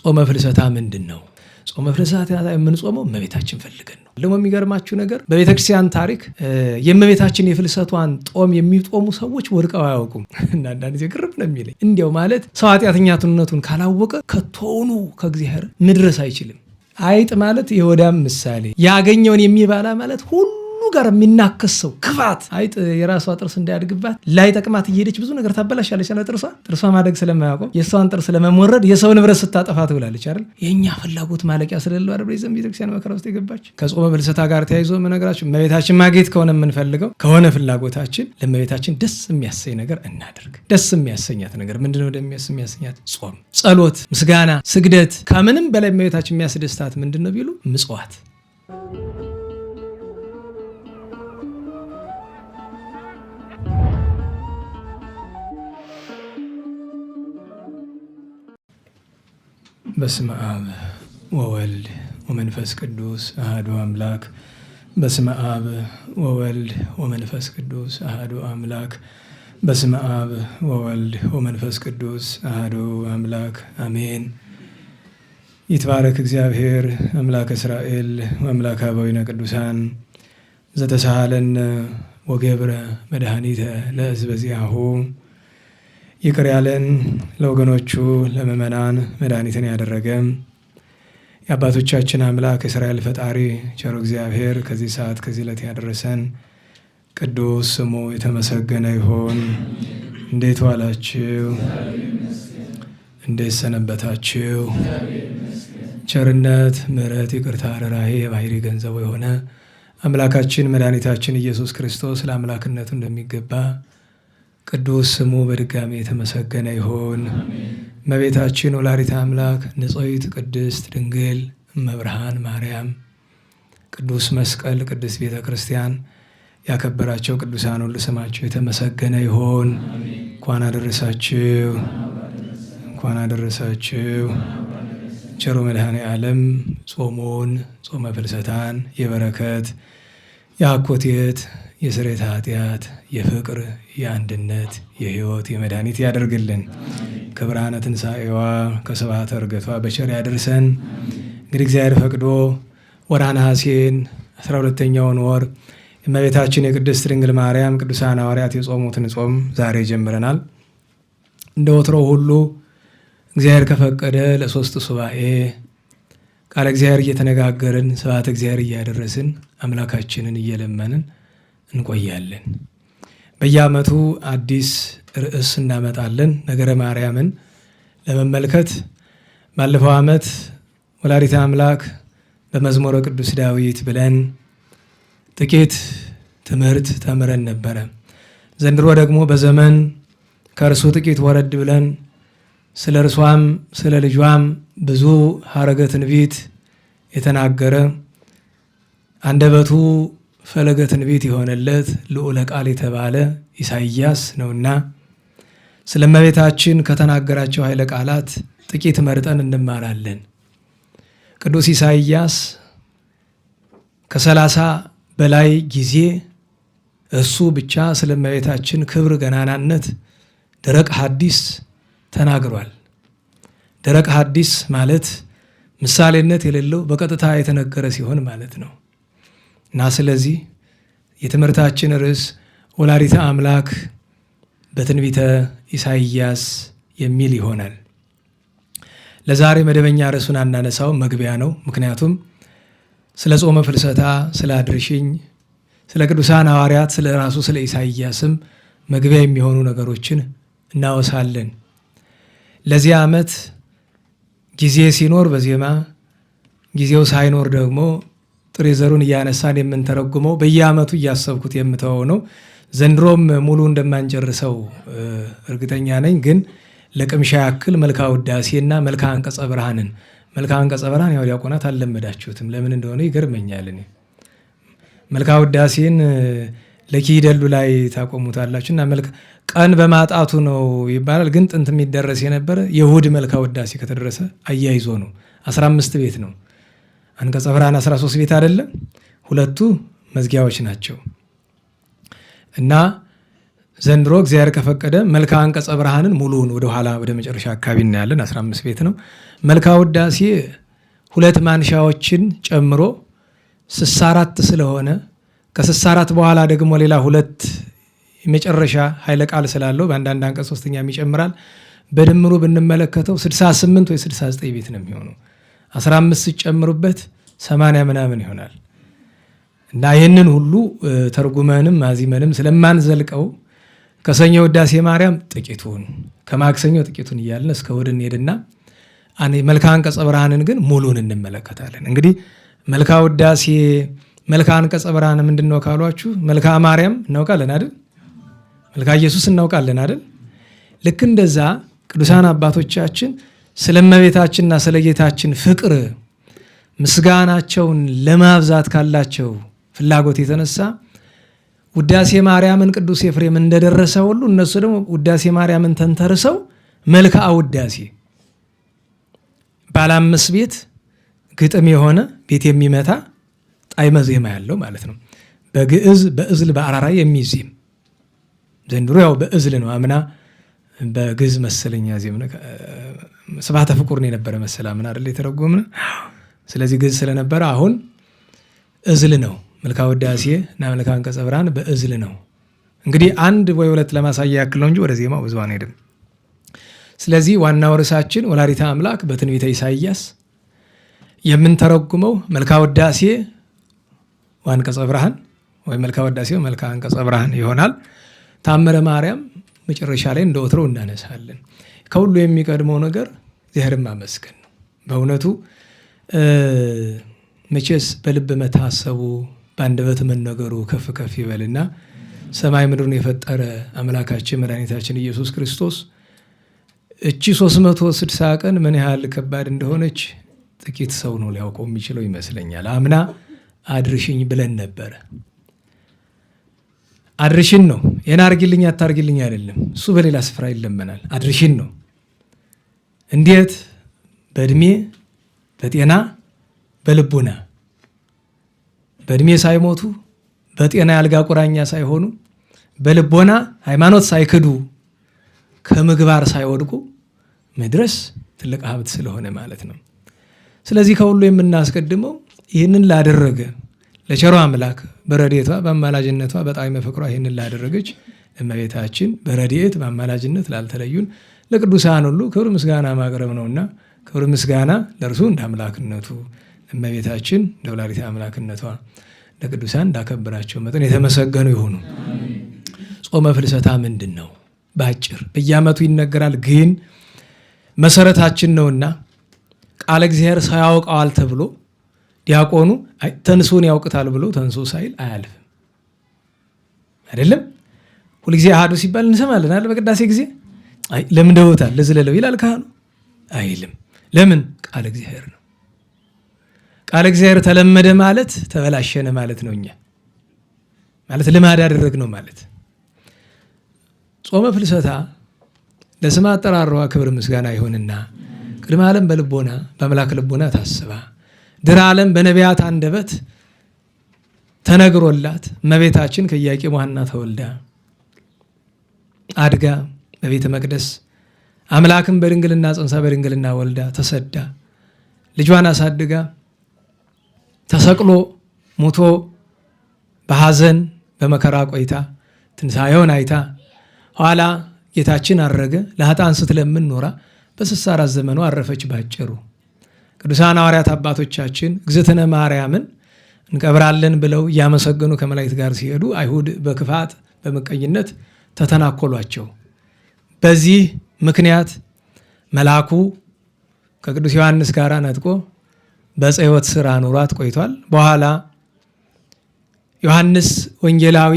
ጾመ ፍልሰታ ምንድነው? ጾመ ፍልሰታ የምንጾመው እመቤታችን ፈልገን ነው። ደግሞ የሚገርማችሁ ነገር በቤተክርስቲያን ታሪክ የእመቤታችን የፍልሰቷን ጦም የሚጦሙ ሰዎች ወድቀው አያውቁም። እና አንዳንድ ጊዜ ግርም ነው የሚለኝ። እንዲያው ማለት ሰው ኃጢአተኛነቱን ካላወቀ ከቶኑ ከእግዚአብሔር መድረስ አይችልም። አይጥ ማለት የወዳም ምሳሌ፣ ያገኘውን የሚባላ ማለት ሁሉ ጋር የሚናከሰው ክፋት። አይጥ የራሷ ጥርስ እንዳያድግባት ላይ ጠቅማት እየሄደች ብዙ ነገር ታበላሻለች። ጥርሷ ማደግ ስለማያውቀው የሷን ጥርስ ለመሞረድ የሰው ንብረት ስታጠፋ ትውላለች አይደል? የኛ ፍላጎት ማለቂያ ስለሌለው አይደል በዚህ ቤተክርስቲያን መከራ ውስጥ የገባች። ከጾመ ፍልሰታ ጋር ተያይዞ መነግራችሁ እመቤታችን ማግኘት ከሆነ የምንፈልገው ከሆነ ፍላጎታችን ለእመቤታችን ደስ የሚያሰኝ ነገር እናደርግ። ደስ የሚያሰኛት ነገር ምንድነው? ደስ የሚያሰኛት ጾም፣ ጸሎት፣ ምስጋና፣ ስግደት። ከምንም በላይ እመቤታችን የሚያስደስታት ምንድነው ቢሉ ምጽዋት። በስመ አብ ወወልድ ወመንፈስ ቅዱስ አሐዱ አምላክ። በስመ አብ ወወልድ ወመንፈስ ቅዱስ አሐዱ አምላክ። በስመ አብ ወወልድ ወመንፈስ ቅዱስ አሐዱ አምላክ አሜን። ይትባረክ እግዚአብሔር አምላከ እስራኤል ወአምላከ አበዊነ ቅዱሳን ዘተሳሃለነ ወገብረ መድኃኒተ ለሕዝበ ዚአሁ። ይቅር ያለን ለወገኖቹ ለምእመናን መድኃኒትን ያደረገ የአባቶቻችን አምላክ እስራኤል ፈጣሪ ቸሩ እግዚአብሔር ከዚህ ሰዓት ከዚህ ዕለት ያደረሰን ቅዱስ ስሙ የተመሰገነ ይሁን። እንዴት ዋላችሁ? እንዴት ሰነበታችሁ? ቸርነት፣ ምሕረት፣ ይቅርታ፣ ርኅራኄ የባሕሪ ገንዘቡ የሆነ አምላካችን መድኃኒታችን ኢየሱስ ክርስቶስ ለአምላክነቱ እንደሚገባ ቅዱስ ስሙ በድጋሚ የተመሰገነ ይሁን። እመቤታችን ወላዲተ አምላክ ንጽሕት ቅድስት ድንግል እመብርሃን ማርያም፣ ቅዱስ መስቀል፣ ቅድስት ቤተ ክርስቲያን ያከበራቸው ቅዱሳን ሁሉ ስማቸው የተመሰገነ ይሁን። እንኳን አደረሳችሁ፣ እንኳን አደረሳችሁ። ቸሩ መድኃኔ ዓለም ጾሙን ጾመ ፍልሰታን የበረከት የአኮቴት የስርየተ ኃጢአት የፍቅር የአንድነት የሕይወት የመድኃኒት ያደርግልን። ከብርሃነ ትንሣኤዋ ከስብሐተ ዕርገቷ በቸር ያደርሰን። እንግዲህ እግዚአብሔር ፈቅዶ ወርኃ ነሐሴን 12ኛውን ወር የእመቤታችን የቅድስት ድንግል ማርያም ቅዱሳን ሐዋርያት የጾሙትን ጾም ዛሬ ጀምረናል። እንደ ወትሮው ሁሉ እግዚአብሔር ከፈቀደ ለ3 ሱባኤ ቃለ እግዚአብሔር እየተነጋገርን ስብሐተ እግዚአብሔር እያደረስን አምላካችንን እየለመንን እንቆያለን። በየዓመቱ አዲስ ርዕስ እናመጣለን። ነገረ ማርያምን ለመመልከት ባለፈው ዓመት ወላዲተ አምላክ በመዝሙረ ቅዱስ ዳዊት ብለን ጥቂት ትምህርት ተምረን ነበረ። ዘንድሮ ደግሞ በዘመን ከእርሱ ጥቂት ወረድ ብለን ስለ እርሷም ስለ ልጇም ብዙ ሐረገ ትንቢት የተናገረ አንደበቱ ፈለገ ትንቢት የሆነለት ልዑለ ቃል የተባለ ኢሳይያስ ነውና ስለ እመቤታችን ከተናገራቸው ኃይለ ቃላት ጥቂት መርጠን እንማራለን። ቅዱስ ኢሳይያስ ከ30 በላይ ጊዜ እሱ ብቻ ስለ እመቤታችን ክብር ገናናነት ደረቅ ሐዲስ ተናግሯል። ደረቅ ሐዲስ ማለት ምሳሌነት የሌለው በቀጥታ የተነገረ ሲሆን ማለት ነው። እና ስለዚህ የትምህርታችን ርዕስ ወላዲተ አምላክ በትንቢተ ኢሳይያስ የሚል ይሆናል። ለዛሬ መደበኛ ርዕሱን አናነሳው፣ መግቢያ ነው። ምክንያቱም ስለ ጾመ ፍልሰታ፣ ስለ አድርሽኝ፣ ስለ ቅዱሳን ሐዋርያት፣ ስለ ራሱ ስለ ኢሳይያስም መግቢያ የሚሆኑ ነገሮችን እናወሳለን። ለዚህ ዓመት ጊዜ ሲኖር በዜማ ጊዜው ሳይኖር ደግሞ ጥሬ ዘሩን እያነሳን የምንተረጉመው በየዓመቱ እያሰብኩት የምተወው ነው። ዘንድሮም ሙሉ እንደማንጨርሰው እርግጠኛ ነኝ። ግን ለቅምሻ ያክል መልክአ ውዳሴና መልክአ አንቀጸ ብርሃንን መልክአ አንቀጸ ብርሃን ያው ዲያቆናት አልለመዳችሁትም፣ ለምን እንደሆነ ይገርመኛል። እኔ መልክአ ውዳሴን ለኪደሉ ላይ ታቆሙታላችሁ እና ቀን በማጣቱ ነው ይባላል። ግን ጥንት የሚደረስ የነበረ የእሑድ መልክአ ውዳሴ ከተደረሰ አያይዞ ነው። 15 ቤት ነው። አንቀጸ ብርሃን 13 ቤት አይደለም፣ ሁለቱ መዝጊያዎች ናቸው። እና ዘንድሮ እግዚአብሔር ከፈቀደ መልክዓ አንቀጸ ብርሃንን ሙሉውን ወደ ኋላ ወደ መጨረሻ አካባቢ እናያለን። 15 ቤት ነው። መልክዓ ውዳሴ 2 ማንሻዎችን ጨምሮ 64 ስለሆነ ከ64 በኋላ ደግሞ ሌላ 2 የመጨረሻ ኃይለ ቃል ስላለው በአንዳንድ አንቀጽ 3ኛም ይጨምራል። በድምሩ ብንመለከተው 68 ወይ 69 ቤት ነው የሚሆነው። 15 ሲጨምሩበት 80 ምናምን ይሆናል እና ይህንን ሁሉ ተርጉመንም ማዚመንም ስለማንዘልቀው ከሰኞ ውዳሴ ማርያም ጥቂቱን ከማክሰኞ ጥቂቱን እያልን እስከ እሑድ እንሄድና መልክዓ አንቀጸ ብርሃንን ግን ሙሉን እንመለከታለን። እንግዲህ መልክዓ ውዳሴ መልክዓ አንቀጸ ብርሃን ምንድን ነው ካሏችሁ፣ መልክዓ ማርያም እናውቃለን አይደል? መልክዓ ኢየሱስ እናውቃለን አይደል? ልክ እንደዛ ቅዱሳን አባቶቻችን ስለ እመቤታችንና ስለ ጌታችን ፍቅር ምስጋናቸውን ለማብዛት ካላቸው ፍላጎት የተነሳ ውዳሴ ማርያምን ቅዱስ ኤፍሬም እንደደረሰ ሁሉ እነሱ ደግሞ ውዳሴ ማርያምን ተንተርሰው መልክዓ ውዳሴ ባለ 5 ቤት ግጥም የሆነ ቤት የሚመታ ጣዕመ ዜማ ያለው ማለት ነው። በግዕዝ በእዝል በአራራይ የሚዜም ዘንድሮ ያው በእዝል ነው። አምና በግዕዝ መሰለኛ ዜም ስብሐተ ፍቁር ነው የነበረ መሰለ አምና አይደል የተረጎመ። ስለዚህ ግዕዝ ስለነበረ አሁን እዝል ነው። መልክዓ ውዳሴ እና መልክዓ አንቀጸ ብርሃን በእዝል ነው። እንግዲህ 1 ወይ 2 ለማሳያ ያክል ነው እንጂ ወደ ዜማው ብዙ አንሄድም። ስለዚህ ዋናው ርዕሳችን ወላዲተ አምላክ በትንቢተ ኢሳይያስ የምንተረጉመው መልክዓ ውዳሴ ወአንቀጸ ብርሃን ወይ መልክዓ ውዳሴ መልክዓ አንቀጸ ብርሃን ይሆናል። ታምረ ማርያም መጨረሻ ላይ እንደወትረው እናነሳለን። ከሁሉ የሚቀድመው ነገር እግዚአብሔርን ማመስገን ነው። በእውነቱ መቼስ በልብ መታሰቡ በአንደበት መነገሩ ከፍ ከፍ ይበልና ሰማይ ምድርን የፈጠረ አምላካችን መድኃኒታችን ኢየሱስ ክርስቶስ እቺ 360 ቀን ምን ያህል ከባድ እንደሆነች ጥቂት ሰው ነው ሊያውቀው የሚችለው ይመስለኛል። አምና አድርሽኝ ብለን ነበረ። አድርሽን ነው። ይሄን አርግልኝ አታርግልኝ አይደለም። እሱ በሌላ ስፍራ ይለመናል። አድርሽን ነው። እንዴት? በእድሜ በጤና በልቡና በእድሜ ሳይሞቱ በጤና ያልጋ ቁራኛ ሳይሆኑ በልቦና ሃይማኖት ሳይክዱ ከምግባር ሳይወድቁ መድረስ ትልቅ ሀብት ስለሆነ ማለት ነው። ስለዚህ ከሁሉ የምናስቀድመው ይህንን ላደረገ ለቸሮ አምላክ በረድኤቷ በአማላጅነቷ በጣዕመ ፍቅሯ ይህንን ላደረገች እመቤታችን በረድኤት በአማላጅነት ላልተለዩን ለቅዱሳን ሁሉ ክብር ምስጋና ማቅረብ ነውና ክብር ምስጋና ለእርሱ እንደ አምላክነቱ እመቤታችን እንደ ወላዲተ አምላክነቷ ለቅዱሳን እንዳከበራቸው መጠን የተመሰገኑ ይሁኑ። ጾመ ፍልሰታ ምንድን ነው? በአጭር በየዓመቱ ይነገራል፣ ግን መሰረታችን ነውና ቃለ እግዚአብሔር ሳያውቀዋል ተብሎ ዲያቆኑ ተንሱን ያውቅታል ብሎ ተንሱ ሳይል አያልፍም። አይደለም ሁልጊዜ አሐዱ ሲባል እንሰማለን አይደል? በቅዳሴ ጊዜ ለምደውታል ለዝለለው ይላል ካህኑ አይልም። ለምን? ቃለ እግዚአብሔር ነው። ቃለ እግዚአብሔር ተለመደ ማለት ተበላሸነ ማለት ነው። እኛ ማለት ልማድ አደረግነው ማለት። ጾመ ፍልሰታ ለስም አጠራሯ ክብር ምስጋና ይሁንና ቅድመ ዓለም በልቦና በአምላክ ልቦና ታስባ ድኅረ ዓለም በነቢያት አንደበት ተነግሮላት እመቤታችን ከኢያቄም ወሐና ተወልዳ አድጋ በቤተ መቅደስ አምላክን በድንግልና ጸንሳ በድንግልና ወልዳ ተሰዳ ልጇን አሳድጋ ተሰቅሎ ሞቶ በሐዘን በመከራ ቆይታ ትንሣኤውን አይታ ኋላ ጌታችን አረገ ለኃጥአን ስትለምን ኖራ በ64 ዘመኗ አረፈች። ባጭሩ ቅዱሳን ሐዋርያት አባቶቻችን እግዝእትነ ማርያምን እንቀብራለን ብለው እያመሰገኑ ከመላእክት ጋር ሲሄዱ አይሁድ በክፋት በምቀኝነት ተተናኮሏቸው። በዚህ ምክንያት መልአኩ ከቅዱስ ዮሐንስ ጋር ነጥቆ በዕፀ ሕይወት ስር አኑሯት ቆይቷል። በኋላ ዮሐንስ ወንጌላዊ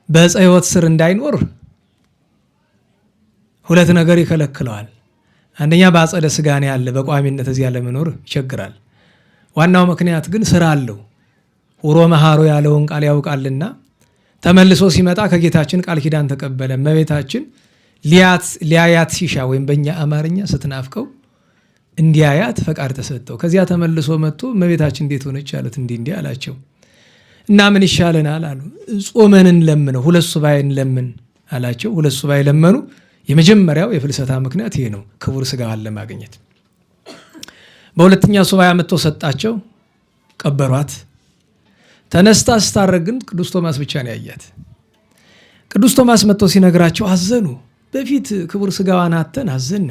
በዕፀ ሕይወት ስር እንዳይኖር 2 ነገር ይከለክለዋል። አንደኛ በአጸደ ስጋን ያለ በቋሚነት እዚያ ለመኖር ይቸግራል። ዋናው ምክንያት ግን ስራ አለው። ሁሮ መሃሮ ያለውን ቃል ያውቃልና ተመልሶ ሲመጣ ከጌታችን ቃል ኪዳን ተቀበለ። እመቤታችን ሊያያት ሲሻ ወይም በእኛ አማርኛ ስትናፍቀው እንዲያያት ፈቃድ ተሰጠው። ከዚያ ተመልሶ መጥቶ እመቤታችን እንዴት ሆነች አሉት። እንዲህ አላቸው እና ምን ይሻለናል አሉ። ጾመን እንለምነው 2 ሱባዔ እንለምን አላቸው። 2 ሱባኤ ለመኑ። የመጀመሪያው የፍልሰታ ምክንያት ይሄ ነው፣ ክቡር ሥጋዋን ለማግኘት። በሁለተኛ ሱባኤ መጥቶ ሰጣቸው፣ ቀበሯት። ተነስታ ስታረግ ግን ቅዱስ ቶማስ ብቻ ነው ያያት። ቅዱስ ቶማስ መጥቶ ሲነግራቸው አዘኑ። በፊት ክቡር ሥጋዋን አተን አዘነ፣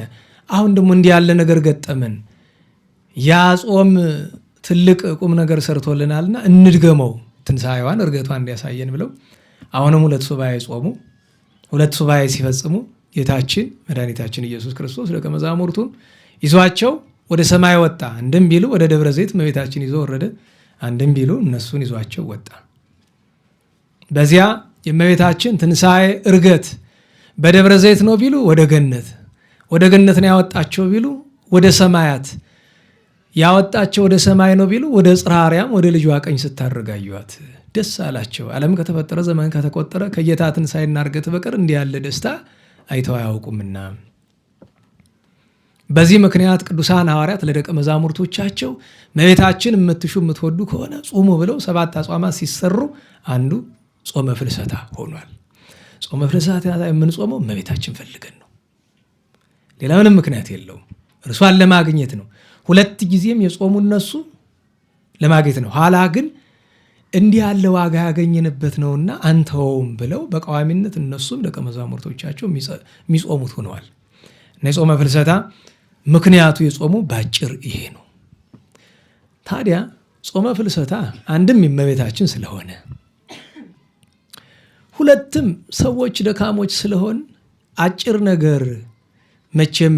አሁን ደግሞ እንዲህ ያለ ነገር ገጠመን። ያ ጾም ትልቅ ቁም ነገር ሰርቶልናልና እንድገመው፣ ትንሣኤዋን እርገቷን እንዲያሳየን ብለው አሁንም 2 ሱባኤ ጾሙ። 2 ሱባኤ ሲፈጽሙ ጌታችን መድኃኒታችን ኢየሱስ ክርስቶስ ደቀ መዛሙርቱን ይዟቸው ወደ ሰማይ ወጣ። አንድም ቢሉ ወደ ደብረ ዘይት እመቤታችን ይዞ ወረደ፣ አንድም ቢሉ እነሱን ይዟቸው ወጣ። በዚያ የእመቤታችን ትንሣኤ እርገት በደብረ ዘይት ነው ቢሉ ወደ ገነት ነው ያወጣቸው ቢሉ ወደ ሰማያት ያወጣቸው ወደ ሰማይ ነው ቢሉ ወደ ጽርሐ አርያም ወደ ልጇ ቀኝ ስታረጋዩት ደስ አላቸው። ዓለም ከተፈጠረ ዘመን ከተቆጠረ ከጌታ ትንሣኤና እርገት በቀር እንዲህ ያለ ደስታ አይተው አያውቁምና። በዚህ ምክንያት ቅዱሳን ሐዋርያት ለደቀ መዛሙርቶቻቸው እመቤታችን የምትሹ የምትወዱ ከሆነ ጾሙ ብለው 7 አጽዋማት ሲሰሩ አንዱ ጾመ ፍልሰታ ሆኗል። ጾመ ፍልሰታ የምንጾመው እመቤታችን ፈልገን ነው። ሌላ ምንም ምክንያት የለውም። እርሷን ለማግኘት ነው። 2 ጊዜም የጾሙ እነሱ ለማግኘት ነው። ኋላ ግን እንዲህ ያለ ዋጋ ያገኘንበት ነውና አንተውም ብለው በቋሚነት እነሱም ደቀ መዛሙርቶቻቸው የሚጾሙት ሆነዋል። እና የጾመ ፍልሰታ ምክንያቱ የጾሙ ባጭር ይሄ ነው። ታዲያ ጾመ ፍልሰታ አንድም የእመቤታችን ስለሆነ፣ 2ም ሰዎች ደካሞች ስለሆን አጭር ነገር መቼም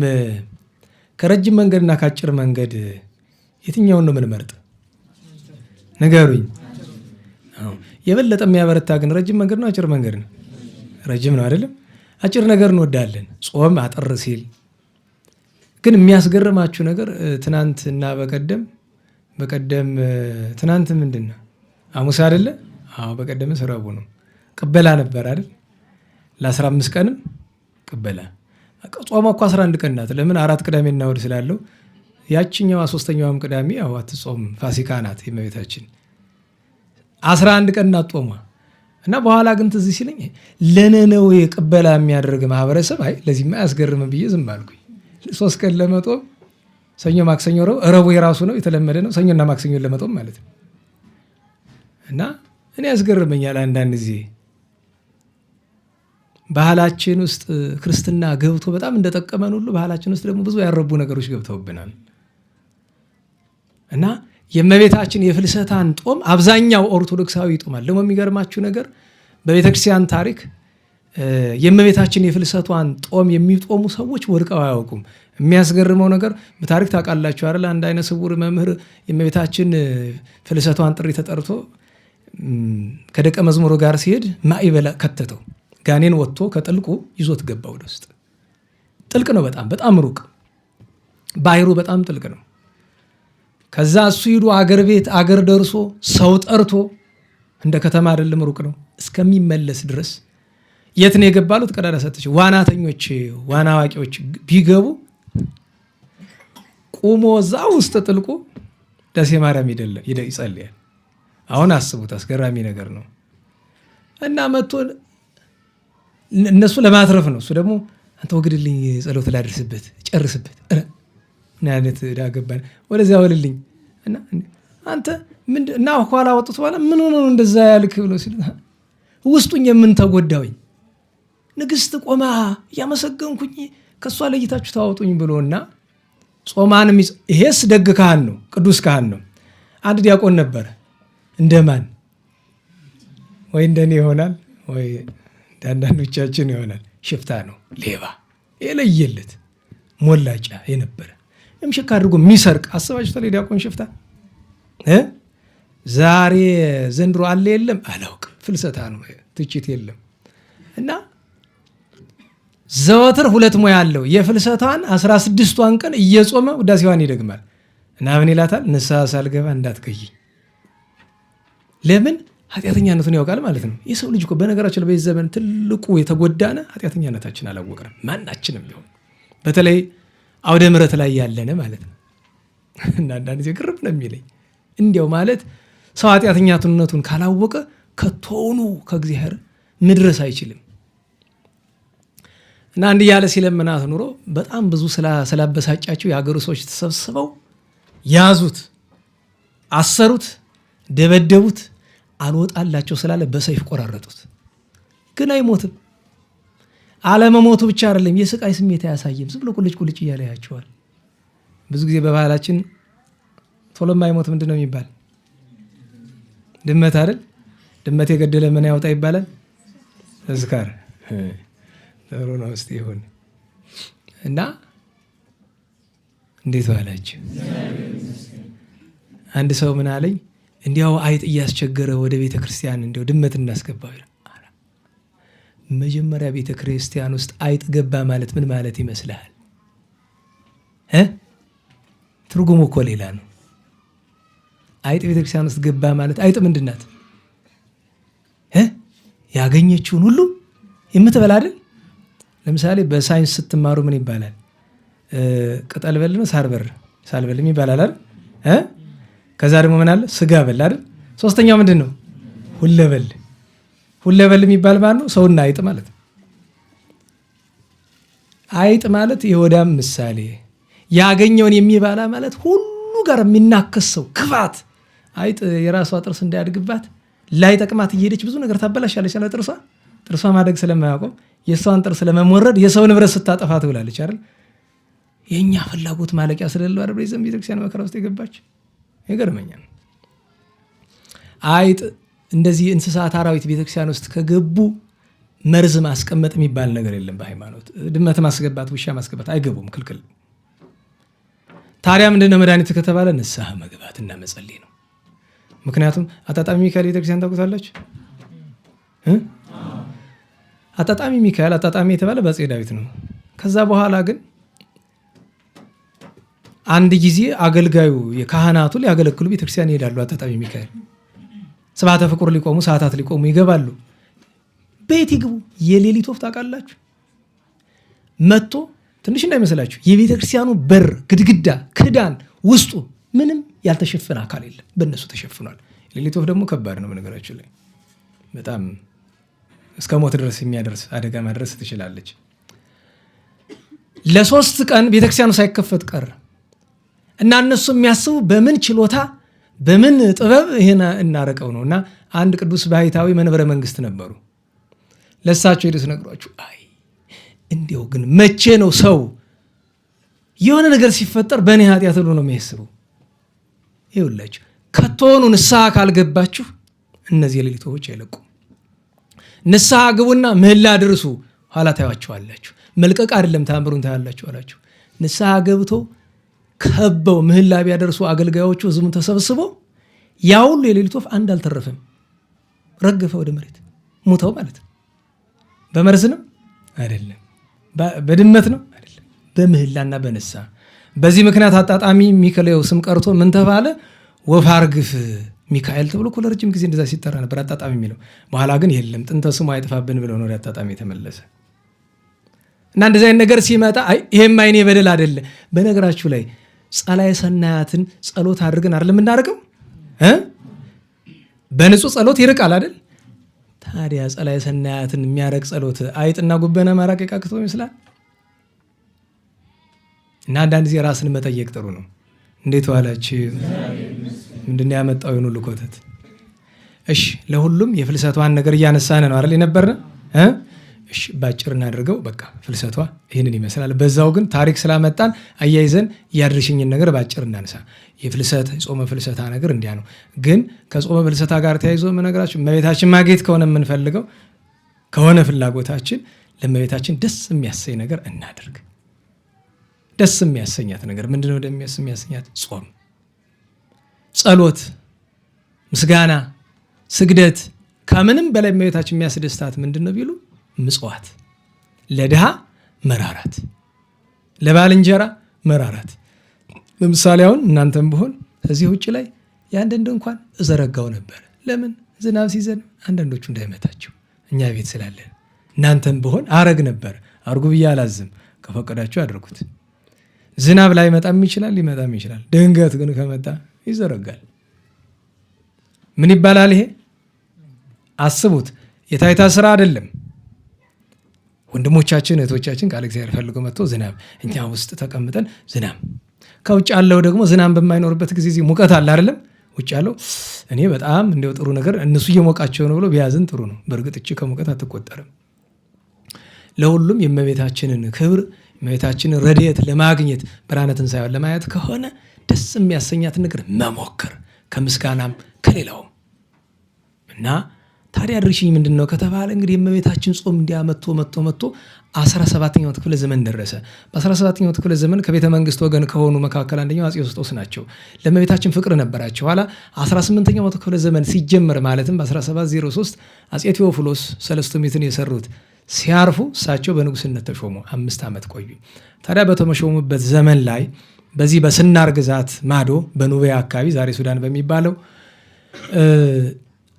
ከረጅም መንገድና ከአጭር መንገድ የትኛውን ነው የምንመርጥ? ንገሩኝ። የበለጠ የሚያበረታ ግን ረጅም መንገድ ነው አጭር መንገድ ነው? ረጅም ነው አይደለም? አጭር ነገር እንወዳለን። ጾም አጠር ሲል ግን የሚያስገርማችሁ ነገር ትናንትና በቀደም ትናንት ምንድን ነው ሐሙስ አይደለ? በቀደም ረቡዕ ነው። ቅበላ ነበር አይደል? ለ15 ቀንም ቅበላ። ጾሟ እኮ 11 ቀን ናት። ለምን 4 ቅዳሜና እሑድ ስላለው ያችኛዋ 3ኛዋም ቅዳሜ አትጾም፣ ፋሲካ ናት የእመቤታችን 11 ቀን ናት ጾሟ። እና በኋላ ግን ትዝ ሲለኝ ለነነዌ ቅበላ የሚያደርግ ማህበረሰብ አይ ለዚህማ አያስገርም ብዬ ዝም አልኩኝ። 3 ቀን ለመጦም ሰኞ፣ ማክሰኞ፣ ረቡዕ የራሱ ነው የተለመደ ነው። ሰኞና ማክሰኞን ለመጦም ማለት ነው። እና እኔ ያስገርመኛል አንዳንድ ጊዜ ባህላችን ውስጥ ክርስትና ገብቶ በጣም እንደጠቀመን ሁሉ ባህላችን ውስጥ ደግሞ ብዙ ያረቡ ነገሮች ገብተውብናል። እና የእመቤታችን የፍልሰታን ጦም አብዛኛው ኦርቶዶክሳዊ ይጦማል። ደግሞ የሚገርማችሁ ነገር በቤተክርስቲያን ታሪክ የእመቤታችን የፍልሰቷን ጦም የሚጦሙ ሰዎች ወድቀው አያውቁም። የሚያስገርመው ነገር በታሪክ ታውቃላችሁ አይደል? አንድ አይነ ስውር መምህር የእመቤታችን ፍልሰቷን ጥሪ ተጠርቶ ከደቀ መዝሙሩ ጋር ሲሄድ ማዕበል ከተተው። ጋኔን ወጥቶ ከጥልቁ ይዞት ገባ ወደ ውስጥ። ጥልቅ ነው፣ በጣም ሩቅ፣ ባህሩ በጣም ጥልቅ ነው። ከዛ እሱ ሂዶ አገር ደርሶ ሰው ጠርቶ እንደ ከተማ አይደለም ሩቅ ነው፣ እስከሚመለስ ድረስ የት ነው የገባሉት? ቀዳዳ ሰጠች። ዋናተኞች ዋና አዋቂዎች ቢገቡ ቁሞ እዛ ውስጥ ጥልቁ ደሴ ማርያም ይጸልያል። አሁን አስቡት፣ አስገራሚ ነገር ነው። እና መጥቶ እነሱ ለማትረፍ ነው። እሱ ደግሞ አንተ ወግድልኝ፣ ጸሎት ላደርስበት፣ ጨርስበት፣ ምን አይነት ዳገባን ወደዚያ ወልልኝ እና አንተ ምንድን እና ኋላ ወጡት በኋላ ምን ሆነ ነው እንደዛ ያልክ ብሎ ሲል ውስጡኝ የምን ተጎዳውኝ ንግስት ቆማ እያመሰገንኩኝ ከሷ ለይታችሁ ታወጡኝ ብሎና ጾማንም ይሄስ ደግ ካህን ነው፣ ቅዱስ ካህን ነው። አንድ ዲያቆን ነበር። እንደማን ወይ እንደኔ ይሆናል ወይ አንዳንዶቻችን ይሆናል። ሽፍታ ነው፣ ሌባ የለየለት ሞላጫ የነበረ ምሽክ አድርጎ የሚሰርቅ አስባችሁታል? ዲያቆን ሽፍታ ዛሬ ዘንድሮ አለ የለም አላውቅም። ፍልሰታ ነው፣ ትችት የለም። እና ዘወትር 2 ሙያ አለው። የፍልሰቷን 16ቷን ቀን እየጾመ ውዳሴዋን ይደግማል። እና ምን ይላታል? ንስሐ ሳልገባ እንዳትከይ። ለምን? ኃጢአተኛነቱን ያውቃል ማለት ነው። የሰው ልጅ እኮ በነገራችን በዚህ ዘመን ትልቁ የተጎዳነ ኃጢአተኛነታችን አላወቅንም። ማናችንም ቢሆን በተለይ አውደ ምሕረት ላይ ያለነ ማለት ነው። እና አንዳንድ ጊዜ ግርም ነው የሚለኝ እንዲያው ማለት ሰው ኃጢአተኛነቱን ካላወቀ ከቶኑ ከእግዚአብሔር መድረስ አይችልም። እና እንዲህ ያለ ሲለምናት ኑሮ በጣም ብዙ ስላበሳጫቸው የሀገሩ ሰዎች ተሰብስበው ያዙት፣ አሰሩት፣ ደበደቡት። አልወጣላቸው ስላለ በሰይፍ ቆራረጡት። ግን አይሞትም። አለመሞቱ ብቻ አይደለም፣ የስቃይ ስሜት አያሳይም። ዝም ብሎ ቁልጭ ቁልጭ እያለ ያቸዋል። ብዙ ጊዜ በባህላችን ቶሎ የማይሞት ምንድን ነው የሚባል? ድመት አይደል? ድመት የገደለ ምን ያወጣ ይባላል? ተዝካር። ጥሩ ነው። እስቲ ይሁን እና እንዴት ዋላችሁ? አንድ ሰው ምን አለኝ፣ እንዲያው አይጥ እያስቸገረ ወደ ቤተ ክርስቲያን እንዲያው ድመት እናስገባው ይላል። መጀመሪያ ቤተ ክርስቲያን ውስጥ አይጥ ገባ ማለት ምን ማለት ይመስልሃል? ትርጉሙ እኮ ሌላ ነው። አይጥ ቤተ ክርስቲያን ውስጥ ገባ ማለት አይጥ ምንድን ናት? ያገኘችውን ሁሉ የምትበላ አይደል? ለምሳሌ በሳይንስ ስትማሩ ምን ይባላል? ቅጠል በል ነው ሳር በል ይባላል አይደል? ከዛ ደግሞ ምን አለ? ስጋ በል አይደል? ሶስተኛው ምንድን ነው? ሁለበል የሚባል ማለት ነው። ሰውና አይጥ ማለት ነው። አይጥ ማለት የሆዳም ምሳሌ፣ ያገኘውን የሚባላ ማለት ሁሉ ጋር የሚናከሰው ክፋት። አይጥ የራሷ ጥርስ እንዳያድግባት ላይ ጠቅማት እየሄደች ብዙ ነገር ታበላሻለች። አለ ጥርሷ ማደግ ስለማያውቀው የእሷን ጥርስ ለመሞረድ የሰው ንብረት ስታጠፋ ትውላለች አይደል? የእኛ ፍላጎት ማለቂያ ስለሌለው አይደል ዘንድ ቤተክርስቲያን መከራ ውስጥ የገባች። ይገርመኛል። አይጥ እንደዚህ እንስሳት አራዊት ቤተክርስቲያን ውስጥ ከገቡ መርዝ ማስቀመጥ የሚባል ነገር የለም በሃይማኖት። ድመት ማስገባት፣ ውሻ ማስገባት አይገቡም፣ ክልክል። ታዲያ ምንድነው መድኃኒት ከተባለ ንስሐ መግባት እና መጸለይ ነው። ምክንያቱም አጣጣሚ ሚካኤል ቤተክርስቲያን ታውቁታላችሁ? አጣጣሚ ሚካኤል አጣጣሚ የተባለ በአፄ ዳዊት ነው። ከዛ በኋላ ግን አንድ ጊዜ አገልጋዩ የካህናቱ ሊያገለግሉ ቤተክርስቲያን ይሄዳሉ። አጣጣሚ ሚካኤል ስብሐተ ፍቁር ሊቆሙ ሰዓታት ሊቆሙ ይገባሉ። ቤት ይግቡ፣ የሌሊት ወፍ ታውቃላችሁ? መጥቶ ትንሽ እንዳይመስላችሁ የቤተ ክርስቲያኑ በር፣ ግድግዳ፣ ክዳን ውስጡ ምንም ያልተሸፈነ አካል የለም፣ በእነሱ ተሸፍኗል። የሌሊት ወፍ ደግሞ ከባድ ነው። በነገራችሁ ላይ በጣም እስከ ሞት ድረስ የሚያደርስ አደጋ ማድረስ ትችላለች። ለ3 ቀን ቤተክርስቲያኑ ሳይከፈት ቀረ እና እነሱ የሚያስቡ በምን ችሎታ በምን ጥበብ ይሄን እናረቀው ነው። እና አንድ ቅዱስ ባህታዊ መንበረ መንግስት ነበሩ። ለሳቸው ሄደው ነግሯቸው፣ አይ እንዲያው ግን መቼ ነው ሰው የሆነ ነገር ሲፈጠር በእኔ ኃጢአት ሁሉ ነው የሚያስበው? ይኸውላችሁ ከቶኑ ንስሐ ካልገባችሁ እነዚህ የሌሊት ወፎች አይለቁም። ንስሐ ግቡና ምህላ ድርሱ፣ ኋላ ታያቸዋላችሁ። መልቀቅ አይደለም ተአምሩን ታያላችሁ አላችሁ። ንስሐ ገብቶ ከበው ምህላ ቢያደርሱ አገልጋዮቹ ህዝቡን ተሰብስበው ያ ሁሉ የሌሊት ወፍ አንድ አልተረፈም፣ ረገፈ ወደ መሬት። ሞተው ማለት በመርዝ ነው አይደለም፣ በድመት ነው አይደለም፣ በምህላና በንስሐ። በዚህ ምክንያት አጣጣሚ ሚካኤል ስም ቀርቶ ምን ተባለ? ወፍ አርግፍ ሚካኤል ተብሎ እኮ ለረጅም ጊዜ እንደዛ ሲጠራ ነበር አጣጣሚ የሚለው። በኋላ ግን የለም ጥንተ ስሙ አይጠፋብን ብለው ነው ወደ አጣጣሚ የተመለሰ። እና እንደዚህ አይነት ነገር ሲመጣ ይሄም አይኔ በደል አይደለ። በነገራችሁ ላይ ጸላዔ ሰናያትን ጸሎት አድርገን አይደለም እናደርገው? በንጹህ ጸሎት ይርቃል አይደል? ታዲያ ጸላዔ ሰናያትን የሚያረቅ ጸሎት አይጥና ጉበነ ማራቅ የቃቅተው ይመስላል። እና አንዳንድ ጊዜ ራስን መጠየቅ ጥሩ ነው። እንዴት ዋላችሁ? ምንድነው ያመጣው ይሁን ሁሉ ኮተት? እሺ ለሁሉም የፍልሰቷን ነገር እያነሳን ነው አይደል የነበርነ? እሺ ባጭር እናድርገው። በቃ ፍልሰቷ ይህንን ይመስላል። በዛው ግን ታሪክ ስላመጣን አያይዘን ያድርሽኝን ነገር ባጭር እናንሳ። የፍልሰት ጾመ ፍልሰታ ነገር እንዲያ ነው። ግን ከጾመ ፍልሰታ ጋር ተያይዞ እመነግራችሁ እመቤታችን ማግኘት ከሆነ የምንፈልገው ከሆነ ፍላጎታችን ለእመቤታችን ደስ የሚያሰኝ ነገር እናድርግ። ደስ የሚያሰኛት ነገር ምንድነው? ደስ የሚያሰኛት ጾም፣ ጸሎት፣ ምስጋና፣ ስግደት። ከምንም በላይ እመቤታችን የሚያስደስታት ምንድነው ቢሉ ምጽዋት፣ ለድሃ መራራት፣ ለባልንጀራ መራራት። ለምሳሌ አሁን እናንተም ብሆን ከዚህ ውጭ ላይ የአንዳንድ እንኳን እዘረጋው ነበር። ለምን? ዝናብ ሲዘንብ አንዳንዶቹ እንዳይመታቸው እኛ ቤት ስላለን። እናንተም ብሆን አረግ ነበር። አርጉ ብዬ አላዝም። ከፈቀዳችሁ አድርጉት። ዝናብ ላይ መጣም ይችላል፣ ሊመጣም ይችላል። ድንገት ግን ከመጣ ይዘረጋል። ምን ይባላል ይሄ? አስቡት። የታይታ ስራ አይደለም። ወንድሞቻችን እህቶቻችን ቃል እግዚአብሔር ፈልገው መጥቶ ዝናብ፣ እኛ ውስጥ ተቀምጠን ዝናብ። ከውጭ ያለው ደግሞ ዝናብ በማይኖርበት ጊዜ ሙቀት አለ አይደለም? ውጭ ያለው እኔ በጣም እንደው ጥሩ ነገር እነሱ እየሞቃቸው ነው ብሎ ቢያዝን ጥሩ ነው። በእርግጥ እቺ ከሙቀት አትቆጠርም። ለሁሉም የእመቤታችንን ክብር የእመቤታችንን ረድኤት ለማግኘት ብርሃነ ትንሣኤዋን ለማየት ከሆነ ደስ የሚያሰኛትን ነገር መሞከር ከምስጋናም ከሌላውም እና ታዲያ አድርሽኝ ምንድን ነው ከተባለ እንግዲህ የእመቤታችን ጾም እንዲያመቶ መጥቶ 17ኛው ክፍለ ዘመን ደረሰ። በ17ኛው ክፍለ ዘመን ከቤተ መንግስት ወገን ከሆኑ መካከል አንደኛው አፄ ዮስጦስ ናቸው። ለእመቤታችን ፍቅር ነበራቸው። ኋላ 18ኛው ክፍለ ዘመን ሲጀመር ማለትም በ1703 አፄ ቴዎፍሎስ ሰለስቱ ምዕትን የሰሩት ሲያርፉ እሳቸው በንጉስነት ተሾሙ። 5 ዓመት ቆዩ። ታዲያ በተሾሙበት ዘመን ላይ በዚህ በስናር ግዛት ማዶ በኑቢያ አካባቢ ዛሬ ሱዳን በሚባለው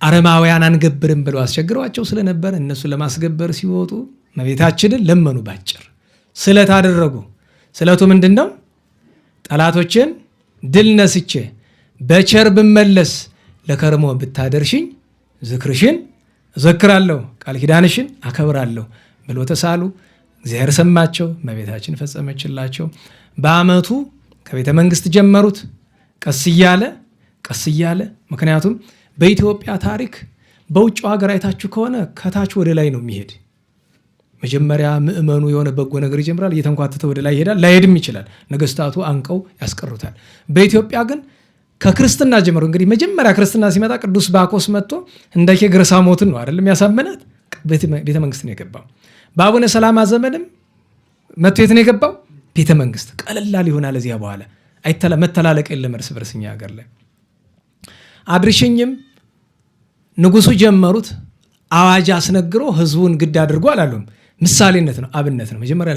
አረማውያን አንገብርም ብለው አስቸግረዋቸው ስለነበር እነሱ ለማስገበር ሲወጡ እመቤታችንን ለመኑ። ባጭር ስለት አደረጉ። ስለቱ ምንድን ነው? ጠላቶችን ድል ነስቼ በቸር ብመለስ ለከርሞ ብታደርሽኝ ዝክርሽን እዘክራለሁ፣ ቃል ኪዳንሽን አከብራለሁ ብሎ ተሳሉ። እግዚአብሔር ሰማቸው፣ እመቤታችን ፈጸመችላቸው። በዓመቱ ከቤተ መንግስት ጀመሩት ቀስ እያለ ምክንያቱም በኢትዮጵያ ታሪክ በውጭው ሀገር አይታችሁ ከሆነ ከታች ወደ ላይ ነው የሚሄድ። መጀመሪያ ምእመኑ የሆነ በጎ ነገር ይጀምራል፣ እየተንኳተተ ወደ ላይ ይሄዳል። ላይሄድም ይችላል፣ ነገስታቱ አንቀው ያስቀሩታል። በኢትዮጵያ ግን ከክርስትና ጀምሮ እንግዲህ መጀመሪያ ክርስትና ሲመጣ ቅዱስ ባኮስ መጥቶ እንደኬ ግርሳሞትን ነው አይደለም ያሳመናት፣ ቤተ መንግስት ነው የገባው። በአቡነ ሰላማ ዘመንም መጥቶ የት ነው የገባው? ቤተ መንግስት። ቀለላል ይሆናል። እዚያ በኋላ መተላለቅ የለም እርስ በርስ እኛ ሀገር ላይ። አድርሽኝም ንጉሱ ጀመሩት። አዋጅ አስነግሮ ህዝቡን ግድ አድርጎ አላሉም። ምሳሌነት ነው፣ አብነት ነው። መጀመሪያ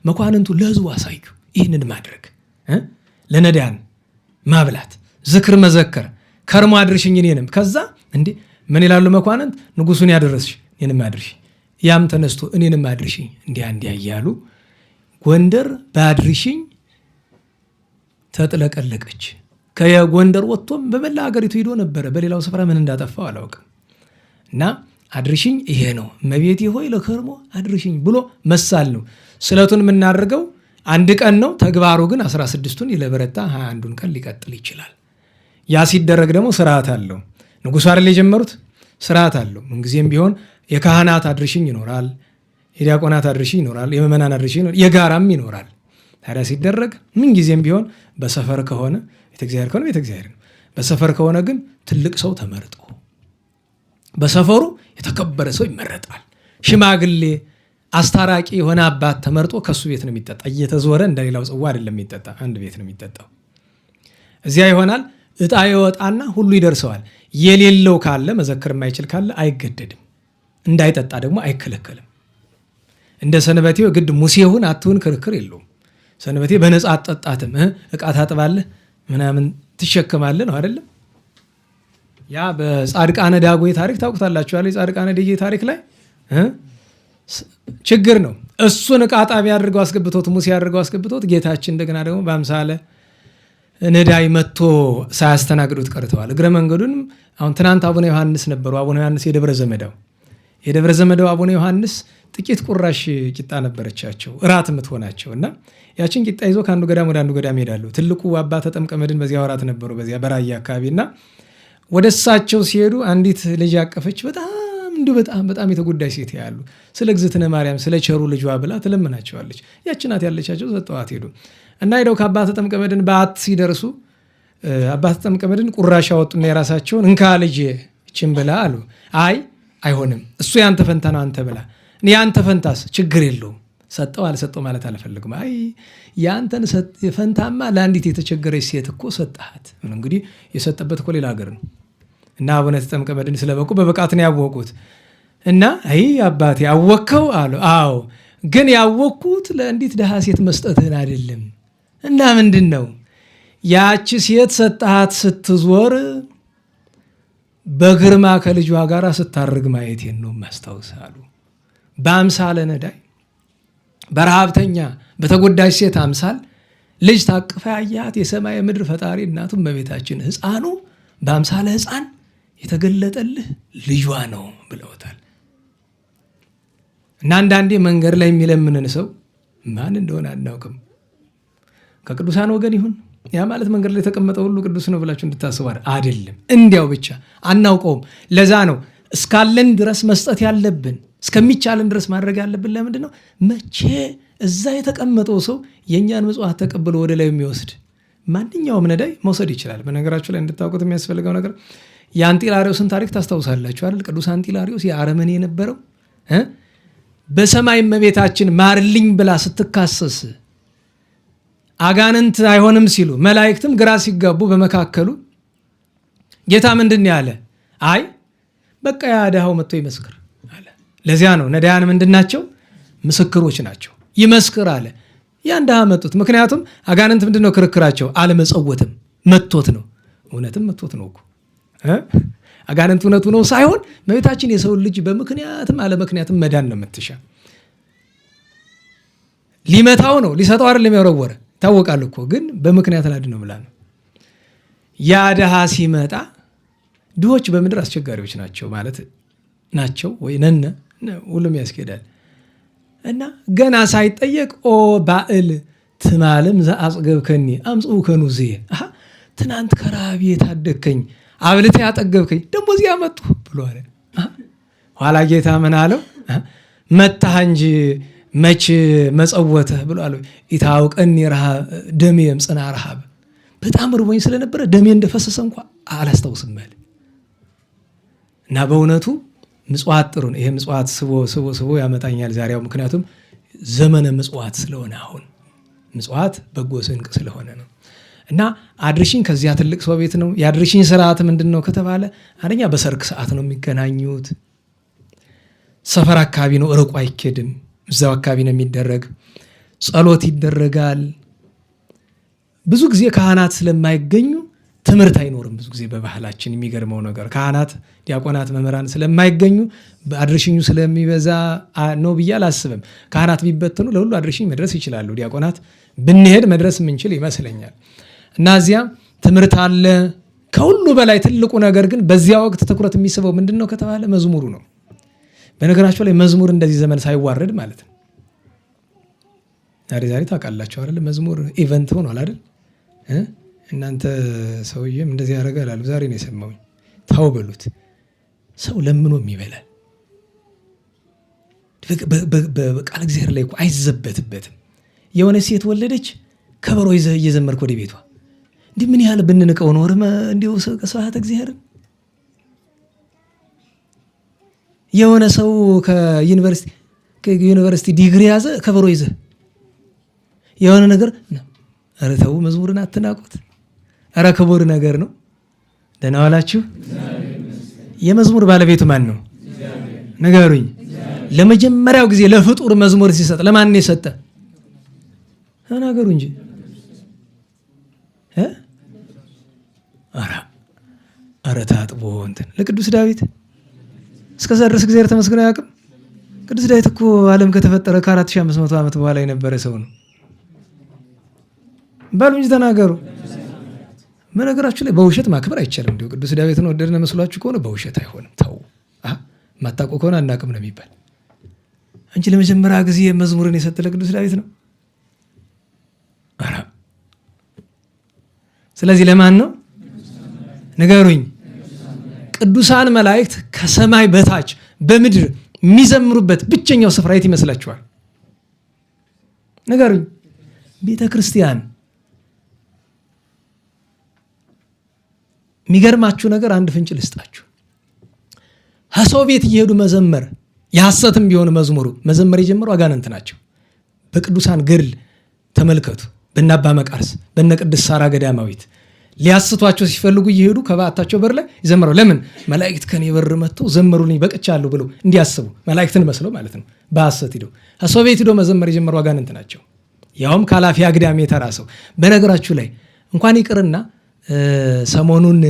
መኳንንቱ ለህዝቡ አሳዩ። ይህንን ማድረግ ለነዳያን ማብላት፣ ዝክር መዘከር፣ ከርሞ አድርሽኝ እኔንም። ከዛ እንዴ ምን ይላሉ መኳንንት? ንጉሱን ያደረስሽ እኔንም አድርሽ፣ ያም ተነስቶ እኔንም አድርሽኝ፣ እንዲያ እያሉ ጎንደር በአድርሽኝ ተጥለቀለቀች። ከጎንደር ወጥቶም በመላ ሀገሪቱ ሄዶ ነበረ። በሌላው ስፍራ ምን እንዳጠፋው አላውቅም። እና አድርሽኝ ይሄ ነው፣ እመቤቴ ሆይ ለከርሞ አድርሽኝ ብሎ መሳል ነው። ስለቱን የምናደርገው አንድ ቀን ነው። ተግባሩ ግን 16ቱን ለበረታ 21ዱን ቀን ሊቀጥል ይችላል። ያ ሲደረግ ደግሞ ስርዓት አለው። ንጉሱ አይደል የጀመሩት? ስርዓት አለው። ምንጊዜም ቢሆን የካህናት አድርሽኝ ይኖራል፣ የዲያቆናት አድርሽኝ ይኖራል፣ የምዕመናን አድርሽኝ ይኖራል፣ የጋራም ይኖራል። ታዲያ ሲደረግ ምንጊዜም ቢሆን በሰፈር ከሆነ ቤተ እግዚአብሔር ከሆነ ቤተ እግዚአብሔር ነው። በሰፈር ከሆነ ግን ትልቅ ሰው ተመርጦ በሰፈሩ የተከበረ ሰው ይመረጣል። ሽማግሌ አስታራቂ የሆነ አባት ተመርጦ ከሱ ቤት ነው የሚጠጣ። እየተዞረ እንደሌላው ጽዋ አይደለም የሚጠጣ፣ አንድ ቤት ነው የሚጠጣው። እዚያ ይሆናል። እጣ ይወጣና ሁሉ ይደርሰዋል። የሌለው ካለ መዘክር የማይችል ካለ አይገደድም። እንዳይጠጣ ደግሞ አይከለከልም። እንደ ሰንበቴው ግድ ሙሴሁን አትሁን ክርክር የለውም። ሰንበቴ በነፃ አትጠጣትም። እቃ ታጥባለህ ምናምን ትሸከማለህ ነው አይደለም? ያ በጻድቃነ ዳጎይ ታሪክ ታውቁታላችኋል። የጻድቃነ ዳጎይ ታሪክ ላይ ችግር ነው። እሱን እቃ ጣቢ አድርገው አስገብቶት ሙሴ አድርገው አስገብቶት ጌታችን እንደገና ደግሞ በአምሳለ ነዳይ መጥቶ ሳያስተናግዱት ቀርተዋል። እግረ መንገዱንም አሁን ትናንት አቡነ ዮሐንስ ነበሩ። አቡነ ዮሐንስ የደብረ ዘመዳው አቡነ ዮሐንስ ጥቂት ቁራሽ ቂጣ ነበረቻቸው እራት የምትሆናቸው እና ያችን ቂጣ ይዞ ከአንዱ ገዳም ወደ አንዱ ገዳም ሄዳሉ። ትልቁ አባ ተጠምቀ መድኅን በዚያ ወራት ነበሩ፣ በዚያ በራያ አካባቢ እና ወደ እሳቸው ሲሄዱ አንዲት ልጅ ያቀፈች በጣም የተጎዳች ሴት ያሉ ስለ እግዝእትነ ማርያም ስለ ቸሩ ልጇ ብላ ትለምናቸዋለች። ያችን ናት ያለቻቸው። ሰጠዋት ሄዱ እና ሄደው ከአባ ተጠምቀ መድኅን በዓት ሲደርሱ አባ ተጠምቀ መድኅን ቁራሽ አወጡና የራሳቸውን እንካ ልጄ እችን ብላ አሉ። አይሆንም፣ እሱ ያንተ ፈንታ ነው፣ አንተ ብላ። ያንተ ፈንታስ ችግር የለውም፣ ሰጠው አልሰጠው ማለት አልፈልግም። ያንተን ፈንታማ ለአንዲት የተቸገረች ሴት እኮ ሰጠሃት። እንግዲህ የሰጠበት እኮ ሌላ ሀገር ነው እና አቡነ ተጠምቀ መድኅን ስለበቁ በብቃት ነው ያወቁት። እና አባቴ ያወቅከው አሉ። አዎ፣ ግን ያወቅኩት ለአንዲት ድሃ ሴት መስጠትህን አይደለም። እና ምንድን ነው? ያቺ ሴት ሰጠሃት ስትዞር በግርማ ከልጇ ጋር ስታርግ ማየቴን ነው ማስታወስ አሉ። በአምሳለ ነዳይ በረሃብተኛ በተጎዳች ሴት አምሳል ልጅ ታቅፋ ያያት የሰማይ ምድር ፈጣሪ እናቱ እመቤታችን ሕፃኑ በአምሳለ ሕፃን የተገለጠልህ ልጇ ነው ብለውታል። እና አንዳንዴ መንገድ ላይ የሚለምንን ሰው ማን እንደሆነ አናውቅም። ከቅዱሳን ወገን ይሁን ያ ማለት መንገድ ላይ የተቀመጠ ሁሉ ቅዱስ ነው ብላችሁ እንድታስቡ አይደለም። እንዲያው ብቻ አናውቀውም። ለዛ ነው እስካለን ድረስ መስጠት ያለብን፣ እስከሚቻለን ድረስ ማድረግ ያለብን። ለምንድን ነው? መቼ እዛ የተቀመጠው ሰው የእኛን ምጽዋት ተቀብሎ ወደ ላይ የሚወስድ ማንኛውም ነዳይ መውሰድ ይችላል። በነገራችሁ ላይ እንድታውቁት የሚያስፈልገው ነገር የአንጢላሪዮስን ታሪክ ታስታውሳላችሁ አይደል? ቅዱስ አንጢላሪዮስ የአረመኔ የነበረው በሰማይ እመቤታችን ማርልኝ ብላ ስትካሰስ አጋንንት አይሆንም ሲሉ መላእክትም ግራ ሲጋቡ በመካከሉ ጌታ ምንድን ያለ? አይ በቃ ያ ድሃው መጥቶ ይመስክር አለ። ለዚያ ነው ነዳያን ምንድን ናቸው? ምስክሮች ናቸው። ይመስክር አለ። ያን ድሃ መጡት። ምክንያቱም አጋንንት ምንድን ነው ክርክራቸው? አለመጸወትም መጥቶት ነው። እውነትም መጥቶት ነው እኮ አጋንንት እውነቱ ነው ሳይሆን እመቤታችን የሰው ልጅ በምክንያትም አለምክንያትም መዳን ነው የምትሻ። ሊመታው ነው ሊሰጠው አይደለም የሚያወረወረ ታወቃል እኮ ግን በምክንያት ላድ ነው ብላ ነው። ያ ድሃ ሲመጣ ድሆች በምድር አስቸጋሪዎች ናቸው ማለት ናቸው ወይ ነን ሁሉም ያስኬዳል። እና ገና ሳይጠየቅ ኦ ባእል ትማልም ዘአጽገብከኒ አምጽኡ ከኑዜ ትናንት ከራብ የታደከኝ አብልተ ያጠገብከኝ ደግሞ እዚያ መጡ ብሎ አለ። ኋላ ጌታ ምን አለው? መታህ እንጂ መች መጸወተህ ብሎ አለው። ኢታውቀኒ ረሃብ ደሜ የምጽና ረሃብ፣ በጣም ርቦኝ ስለነበረ ደሜ እንደፈሰሰ እንኳ አላስታውስም አለ። እና በእውነቱ ምጽዋት ጥሩ ነው። ይሄ ምጽዋት ስቦ ያመጣኛል ዛሬው። ምክንያቱም ዘመነ ምጽዋት ስለሆነ አሁን ምጽዋት በጎ ስንቅ ስለሆነ ነው። እና አድርሽኝ ከዚያ ትልቅ ሰው ቤት ነው። የአድርሽኝ ስርዓት ምንድን ነው ከተባለ አንደኛ በሰርክ ሰዓት ነው የሚገናኙት። ሰፈር አካባቢ ነው፣ ርቆ አይኬድም። እዛው አካባቢ ነው የሚደረግ። ጸሎት ይደረጋል። ብዙ ጊዜ ካህናት ስለማይገኙ ትምህርት አይኖርም። ብዙ ጊዜ በባህላችን የሚገርመው ነገር ካህናት፣ ዲያቆናት፣ መምህራን ስለማይገኙ አድርሽኙ ስለሚበዛ ነው ብዬ አላስብም። ካህናት ቢበተኑ ለሁሉ አድርሽኝ መድረስ ይችላሉ። ዲያቆናት ብንሄድ መድረስ የምንችል ይመስለኛል። እና እዚያ ትምህርት አለ። ከሁሉ በላይ ትልቁ ነገር ግን በዚያ ወቅት ትኩረት የሚስበው ምንድን ነው ከተባለ መዝሙሩ ነው። በነገራቸው ላይ መዝሙር እንደዚህ ዘመን ሳይዋረድ ማለት ነው። ዛሬ ታውቃላችሁ አይደል? መዝሙር ኢቨንት ሆኗል አይደል? እናንተ ሰውዬም እንደዚህ ያደርጋል አሉ። ዛሬ ነው የሰማሁኝ። ታው በሉት። ሰው ለምኖም ይበላል። በቃል እግዚአብሔር ላይ እኮ አይዘበትበትም። የሆነ ሴት ወለደች፣ ከበሮ ይዘህ እየዘመርክ ወደ ቤቷ እንዲህ ምን ያህል ብንንቀው ነው? እንዲሁ ስብሐተ እግዚአብሔር። የሆነ ሰው ከዩኒቨርሲቲ ዲግሪ ያዘ፣ ከበሮ ይዘህ የሆነ ነገር። ኧረ ተው መዝሙርን አትናቁት። ኧረ ክቡር ነገር ነው። ደህና ዋላችሁ። የመዝሙር ባለቤቱ ማን ነው? ንገሩኝ። ለመጀመሪያው ጊዜ ለፍጡር መዝሙር ሲሰጥ ለማን ነው የሰጠ? ተናገሩ እንጂ። ኧረ ታጥቦ እንትን ለቅዱስ ዳዊት እስከዛ ድረስ እግዚአብሔር ተመስግኖ አያውቅም። ቅዱስ ዳዊት እኮ ዓለም ከተፈጠረ ከ4500 ዓመት በኋላ የነበረ ሰው ነው። በሉ እንጂ ተናገሩ። በነገራችሁ ላይ በውሸት ማክበር አይቻልም። እንዲሁ ቅዱስ ዳዊትን ወደድን መስሏችሁ ከሆነ በውሸት አይሆንም። ተው ማታውቁ ከሆነ አናውቅም ነው የሚባል እንጂ ለመጀመሪያ ጊዜ መዝሙርን የሰጠ ለቅዱስ ዳዊት ነው። ስለዚህ ለማን ነው ንገሩኝ? ቅዱሳን መላእክት ከሰማይ በታች በምድር የሚዘምሩበት ብቸኛው ስፍራ የት ይመስላችኋል? ንገሩኝ። ቤተ ክርስቲያን። የሚገርማችሁ ነገር አንድ ፍንጭ ልስጣችሁ። ከሰው ቤት እየሄዱ መዘመር የሐሰትም ቢሆን መዝሙሩ መዘመር የጀመሩ አጋንንት ናቸው። በቅዱሳን ገድል ተመልከቱ። በእነ አባ መቃርስ በእነ ቅድስት ሳራ ገዳማዊት ሊያስቷቸው ሲፈልጉ እየሄዱ ከበዓታቸው በር ላይ ይዘምራሉ። ለምን? መላእክት ከኔ በር መጥተው ዘመሩልኝ በቅቻለሁ ብለው እንዲያስቡ መላእክትን መስለው ማለት ነው። በሐሰት ሂደው ከሰው ቤት ሂደው መዘመር የጀመሩ አጋንንት ናቸው። ያውም ካላፊ አግዳሚ የተራሰው። በነገራችሁ ላይ እንኳን ይቅርና ሰሞኑን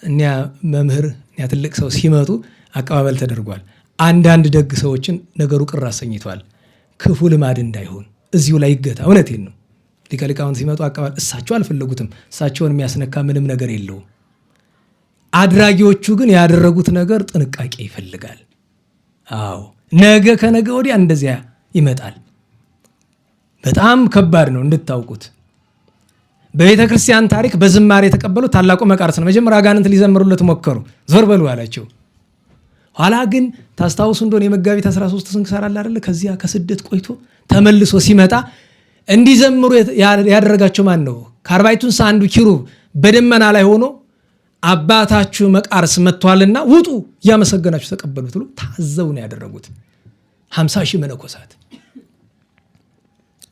እኒያ መምህር እኒያ ትልቅ ሰው ሲመጡ አቀባበል ተደርጓል። አንዳንድ ደግ ሰዎችን ነገሩ ቅር አሰኝቷል። ክፉ ልማድ እንዳይሆን እዚሁ ላይ ይገታ። እውነቴን ነው። ሊቀ ሊቃውንት ሲመጡ አቀባበል እሳቸው አልፈለጉትም። እሳቸውን የሚያስነካ ምንም ነገር የለውም። አድራጊዎቹ ግን ያደረጉት ነገር ጥንቃቄ ይፈልጋል። አዎ ነገ ከነገ ወዲያ እንደዚያ ይመጣል። በጣም ከባድ ነው እንድታውቁት። በቤተ ክርስቲያን ታሪክ በዝማሬ የተቀበሉት ታላቁ መቃርስ ነው። መጀመሪያ አጋንንት ሊዘምሩለት ሞከሩ፣ ዞር በሉ አላቸው። ኋላ ግን ታስታውሱ እንደሆነ የመጋቢት 13 ስንክሳር አለ አይደል? ከዚያ ከስደት ቆይቶ ተመልሶ ሲመጣ እንዲዘምሩ ያደረጋቸው ማን ነው? ከአርባዕቱ እንስሳ አንዱ ኪሩብ በደመና ላይ ሆኖ አባታችሁ መቃርስ መጥቷልና ውጡ እያመሰገናችሁ ተቀበሉት ብሎ ታዘው ነው ያደረጉት። 50,000 መነኮሳት።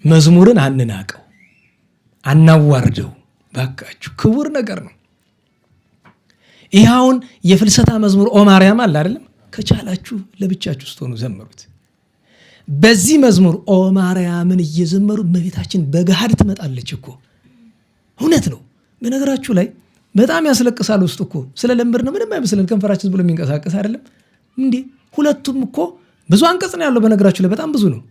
መዝሙርን አንናቀው፣ አናዋርደው ባካችሁ፣ ክቡር ነገር ነው። ይኸውን የፍልሰታ መዝሙር ኦ ማርያም አለ አይደለም? ከቻላችሁ ለብቻችሁ ስትሆኑ ዘምሩት። በዚህ መዝሙር ኦ ማርያምን እየዘመሩ እመቤታችን በገሃድ ትመጣለች እኮ። እውነት ነው። በነገራችሁ ላይ በጣም ያስለቅሳል። ውስጥ እኮ ስለ ለምበር ነው፣ ምንም አይመስለን። ከንፈራችን ብሎ የሚንቀሳቀስ አይደለም እንዴ? ሁለቱም እኮ ብዙ አንቀጽ ነው ያለው። በነገራችሁ ላይ በጣም ብዙ ነው።